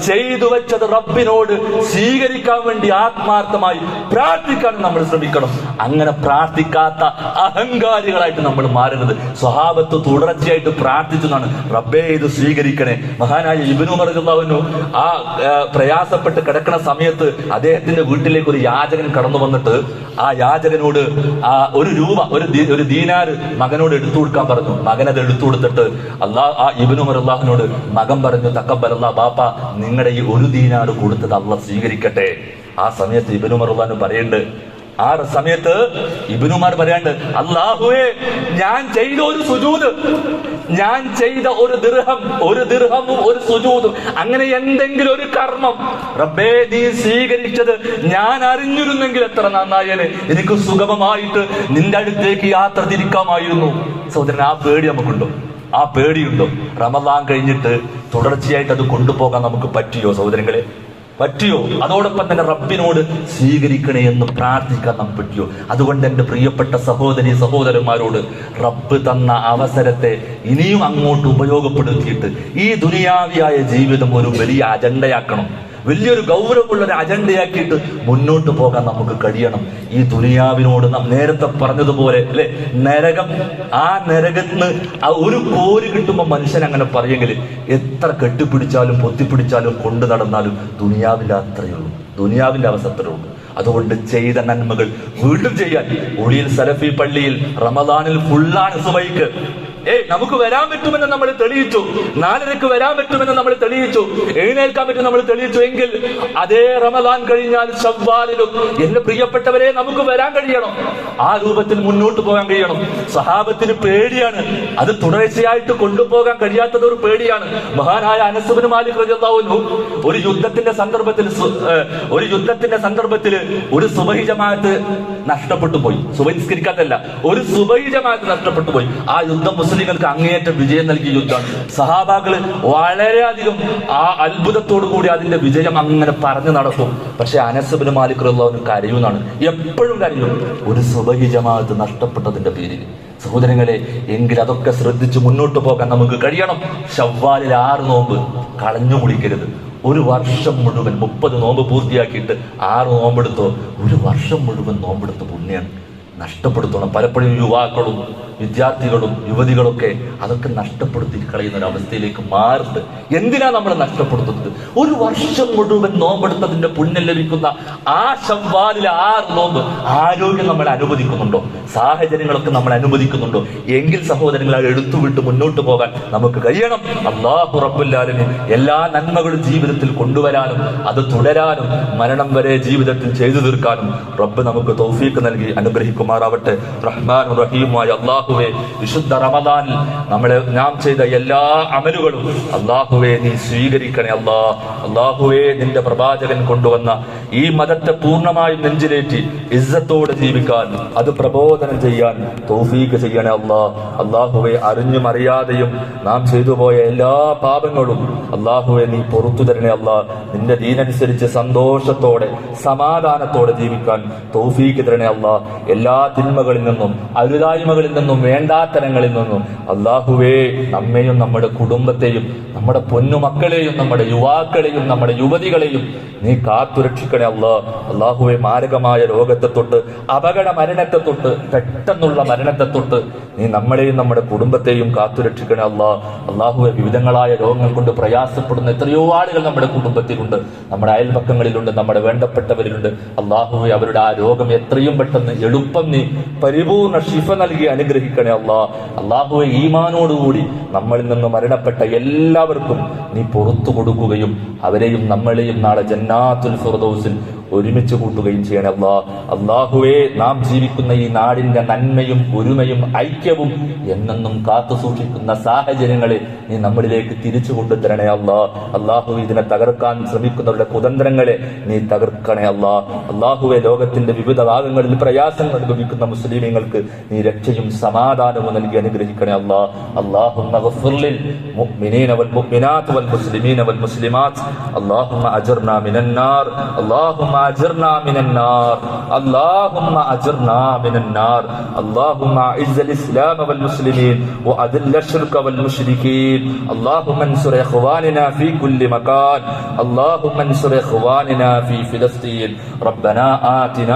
ചെയ്തു വെച്ചത് റബ്ബിനോട് സ്വീകരിക്കാൻ വേണ്ടി ആത്മാർത്ഥമായി പ്രാർത്ഥിക്കാൻ നമ്മൾ ശ്രമിക്കണം. അങ്ങനെ പ്രാർത്ഥിക്കാത്ത അഹങ്കാരികളായിട്ട് നമ്മൾ മാറരുത്. സ്വഹാബത്ത് തുടർച്ചയായിട്ട് പ്രാർത്ഥിച്ചതാണ്, റബ്ബേ ഇത് സ്വീകരിക്കണേ. മഹാനായ ഇബ്നു ഉമർ റളിയല്ലാഹു അൻഹു ആ പ്രയാസപ്പെട്ട് കിടക്കുന്ന സമയത്ത് അദ്ദേഹത്തിന്റെ വീട്ടിലേക്ക് ഒരു യാചകൻ കടന്നു വന്നിട്ട് ആ യാചകനോട് ഒരു ദീനാർ മകനോട് എടുത്തു കൊടുക്കാൻ പറഞ്ഞു. മകനത് എടുത്തു കൊടുത്തിട്ട് ഇബ്നു ഉമർ റളിയല്ലാഹുവിനോട് മകൻ പറഞ്ഞു, തഖബ്ബലല്ലാഹ് ബാപ്പ, നിങ്ങളുടെ ഈ ഒരു ദീനാർ കൊടുത്തത് അല്ലാഹ് സ്വീകരിക്കട്ടെ. ആ സമയത്ത് ഇബ്നു ഉമർ റളിയല്ലാഹു പറയണ്ട്, അല്ലാഹുവേ, ഞാൻ ചെയ്ത ഒരു സുജൂദ്, ഞാൻ ചെയ്ത ഒരു ദിർഹമും ഒരു സുജൂദും, അങ്ങനെ എന്തെങ്കിലും ഒരു കർമ്മം റബ്ബേ നീ സ്വീകരിച്ചത് ഞാൻ അറിഞ്ഞിരുന്നെങ്കിൽ എത്ര നന്നായേനെ. എനിക്ക് സുഗമമായിട്ട് നിന്റെ അടുത്തേക്ക് യാത്ര തിരിക്കാമായിരുന്നു. സഹോദരൻ, ആ പേടി നമുക്കുണ്ടോ? ആ പേടിയുണ്ടോ? റമദാൻ കഴിഞ്ഞിട്ട് തുടർച്ചയായിട്ട് അത് കൊണ്ടുപോകാൻ നമുക്ക് പറ്റിയോ സഹോദരങ്ങളെ? പറ്റിയോ? അതോടൊപ്പം തന്നെ റബ്ബിനോട് സ്വീകരിക്കണേ എന്ന് പ്രാർത്ഥിക്കാൻ നമുക്ക് പറ്റിയോ? അതുകൊണ്ട് എൻ്റെ പ്രിയപ്പെട്ട സഹോദരന്മാരോട് റബ്ബ് തന്ന അവസരത്തെ ഇനിയും അങ്ങോട്ട് ഉപയോഗപ്പെടുത്തിയിട്ട് ഈ ദുനിയാവിയായ ജീവിതം ഒരു വലിയ അജണ്ടയാക്കണം, വലിയൊരു ഗൗരവമുള്ള ഒരു അജണ്ടയാക്കിയിട്ട് മുന്നോട്ട് പോകാൻ നമുക്ക് കഴിയണം. ഈ ദുനിയാവിനോട് നാം നേരത്തെ പറഞ്ഞതുപോലെ അല്ലെ, നരകം, ആ നരകത്തിന് ആ ഒരു കോര് കിട്ടുമ്പോൾ മനുഷ്യൻ അങ്ങനെ പറയെങ്കിൽ എത്ര കെട്ടിപ്പിടിച്ചാലും പൊത്തിപ്പിടിച്ചാലും കൊണ്ടു നടന്നാലും ദുനിയാവിൽ അത്രയേ ഉള്ളൂ, ദുനിയാവിന്റെ അവസ്ഥ അത്രയേ ഉള്ളൂ. അതുകൊണ്ട് ചെയ്ത നന്മകൾ വീണ്ടും ചെയ്യാൻ. ഉളിയിൽ സലഫി പള്ളിയിൽ റമദാനിൽ ഫുള്ളാണ് സുബൈക്ക്. നമുക്ക് വരാൻ പറ്റുമെന്ന് നമ്മൾ തെളിയിച്ചു, 4:30 വരാൻ പറ്റുമെന്ന് നമ്മൾ തെളിയിച്ചു, എഴുന്നേൽക്കാൻ പറ്റും നമ്മൾ തെളിയിച്ചു. എങ്കിൽ അതേ റമദാൻ കഴിഞ്ഞാൽ ശവ്വാലിലും എന്റെ പ്രിയപ്പെട്ടവരെ നമുക്ക് വരാൻ കഴിയണം, ആ രൂപത്തിൽ മുന്നോട്ട് പോകാൻ കഴിയണം. സഹാബത്തിന് പേടിയാണ്, അത് തുടർച്ചയായിട്ട് കൊണ്ടുപോകാൻ കഴിയാത്തത് ഒരു പേടിയാണ്. മഹാനായ അനസ് ഇബ്നു മാലിക് റളിയല്ലാഹു അൻഹു ഒരു യുദ്ധത്തിന്റെ സന്ദർഭത്തിൽ ഒരു സുബഹി ജമാഅത്ത് നഷ്ടപ്പെട്ടു പോയി. സുബഹി നിസ്കരിക്കാത്തല്ല, ഒരു സുബഹി ജമാഅത്ത് നഷ്ടപ്പെട്ടു പോയി. ആ യുദ്ധം മുസ്ലിങ്ങൾക്ക് അങ്ങേയറ്റം വിജയം നൽകിയ യുദ്ധമാണ്. സഹാബാക്കള് വളരെയധികം ആ അത്ഭുതത്തോടു കൂടി അതിന്റെ വിജയം അങ്ങനെ പറഞ്ഞു നടക്കും. പക്ഷെ അനസ് ഇബ്നു മാലിക് റളിയല്ലാഹു അൻഹു കരയുന്നാണ്, എപ്പോഴും കരയും, ഒരു സുബഹി ജമാഅത്ത് നഷ്ടപ്പെട്ടതിന്റെ പേരിൽ. സഹോദരങ്ങളെ, എങ്കിൽ അതൊക്കെ ശ്രദ്ധിച്ച് മുന്നോട്ട് പോകാൻ നമുക്ക് കഴിയണം. ശവ്വാലിൽ 6 നോമ്പ് കളഞ്ഞു കുളിക്കരുത്. ഒരു വർഷം മുഴുവൻ 30 നോമ്പ് പൂർത്തിയാക്കിയിട്ട് 6 നോമ്പെടുത്തോ, ഒരു വർഷം മുഴുവൻ നോമ്പെടുത്ത പുണ്യാണ് നഷ്ടപ്പെടുത്തണം. പലപ്പോഴും യുവാക്കളും വിദ്യാർത്ഥികളും യുവതികളൊക്കെ അതൊക്കെ നഷ്ടപ്പെടുത്തി കളയുന്ന ഒരു അവസ്ഥയിലേക്ക് മാറുന്നത്. എന്തിനാ നമ്മൾ നഷ്ടപ്പെടുത്തുന്നത്? ഒരു വർഷം മുഴുവൻ നോമ്പെടുത്തതിന്റെ പുണ്യം ലഭിക്കുന്ന ആ ശവ്വാലിൽ 6 നോമ്പ് ആരോഗ്യം നമ്മളെ അനുവദിക്കുന്നുണ്ടോ? സാഹചര്യങ്ങളൊക്കെ നമ്മൾ അനുവദിക്കുന്നുണ്ടോ? എങ്കിൽ സഹോദരങ്ങളെ എടുത്തുവിട്ട് മുന്നോട്ട് പോകാൻ നമുക്ക് കഴിയണം. അല്ലാഹു റബ്ബുൽ ആലമീൻ എല്ലാ നന്മകളും ജീവിതത്തിൽ കൊണ്ടുവരാനും അത് തുടരാനും മരണം വരെ ജീവിതത്തിൽ ചെയ്തു തീർക്കാനും റബ്ബ് നമുക്ക് തൗഫീഖ് നൽകി അനുഗ്രഹിക്കുമാറാവട്ടെ. റഹ്മാൻ റഹീമായ അല്ലാഹുവേ, വിശുദ്ധ റമദാനിൽ നാം ചെയ്ത എല്ലാ അമലുകളും അല്ലാഹുവേ നീ സ്വീകരിക്കണേ. അല്ലാഹുവേ, നിന്റെ പ്രവാചകൻ കൊണ്ടുവന്ന ഈ മതത്തെ പൂർണ്ണമായും നെഞ്ചിലേറ്റി ഇസ്സത്തോടെ ജീവിക്കാൻ, അത് പ്രബോധനം ചെയ്യാൻ തൗഫീഖ് ചെയ്യണേ അല്ലാഹുവേ, അറിഞ്ഞും അറിയാതെയും നാം ചെയ്തു പോയ എല്ലാ പാപങ്ങളും അല്ലാഹുവേ നീ പുറത്തു തരണേ. നിന്റെ ദീനനുസരിച്ച് സന്തോഷത്തോടെ സമാധാനത്തോടെ ജീവിക്കാൻ തൗഫീഖ് തരണേ. എല്ലാ തിന്മകളിൽ നിന്നും അരുതായ്മകളിൽ നിന്നും വേണ്ടാത്തരങ്ങളിൽ നിന്നും അല്ലാഹുവേ നമ്മെയും നമ്മുടെ കുടുംബത്തെയും നമ്മുടെ പൊന്നുമക്കളെയും നമ്മുടെ യുവാക്കളെയും നമ്മുടെ യുവതികളെയും നീ കാത്തുരക്ഷിക്കണേ. അല്ലാഹുവേ, മാരകമായ രോഗത്തെ തൊട്ട് അപകട മരണത്തെ തൊട്ട് പെട്ടെന്നുള്ള മരണത്തെ തൊട്ട് നീ നമ്മളെയും നമ്മുടെ കുടുംബത്തെയും കാത്തുരക്ഷിക്കണേ. അല്ലാഹുവേ, വിവിധങ്ങളായ രോഗങ്ങൾ കൊണ്ട് പ്രയാസപ്പെടുന്ന എത്രയോ ആളുകൾ നമ്മുടെ കുടുംബത്തിലുണ്ട്, നമ്മുടെ അയൽപക്കങ്ങളിലുണ്ട്, നമ്മുടെ വേണ്ടപ്പെട്ടവരിലുണ്ട്. അല്ലാഹുവേ, അവരുടെ ആ രോഗം എത്രയും പെട്ടെന്ന് എളുപ്പം നീ പരിപൂർണ ശിഫ നൽകി അനുഗ്രഹിക്കണേ. അല്ലാഹുവേ, ഈമാനോടുകൂടി നമ്മളിൽ നിന്ന് മരണപ്പെട്ട എല്ലാവർക്കും നീ പുറത്തു കൊടുക്കുകയും അവരെയും നമ്മളെയും നാളെ ജന്നാത്തുൽ ഫിർദൗസിൽ ഒരുമിച്ച് കൂട്ടുകയും ചെയ്യണേ. അല്ലാഹുവേ, നാം ജീവിക്കുന്ന ഈ നാടിന്റെ നന്മയും ഒരുമയും ഐക്യവും എന്നെന്നും കാത്തു സൂക്ഷിക്കുന്ന സാഹചര്യങ്ങളെ നീ നമ്മളിലേക്ക് തിരിച്ചു കൊണ്ടുതരണേ. അല്ലാഹുവേ, ഇതിനെ തകർക്കാൻ ശ്രമിക്കുന്നവരുടെ കുതന്ത്രങ്ങളെ നീ തകർക്കണേ. അല്ലാഹുവേ, ലോകത്തിന്റെ വിവിധ ഭാഗങ്ങളിൽ പ്രയാസങ്ങൾ അനുഭവിക്കുന്ന മുസ്ലിമീങ്ങൾക്ക് നീ രക്ഷയും സമാധാനവും നൽകി അനുഗ്രഹിക്കണേ. അല്ലാഹുമ്മ ഗഫിർ ലിൽ മുഅ്മിനീന വൽ മുഅ്മിനാത്ത് വൽ മുസ്ലിമീന വൽ മുസ്ലിമാത്ത്. അല്ലാഹുമ്മ അജ്ർനാ മിനൻ നാർ. അല്ലാഹുമ്മ أجرنا من النار. اللهم أجرنا من النار. اللهم أعز الإسلام والمسلمين وأذل الشرك والمشركين. اللهم انصر إخواننا في كل مكان. اللهم انصر إخواننا في فلسطين. ربنا آتنا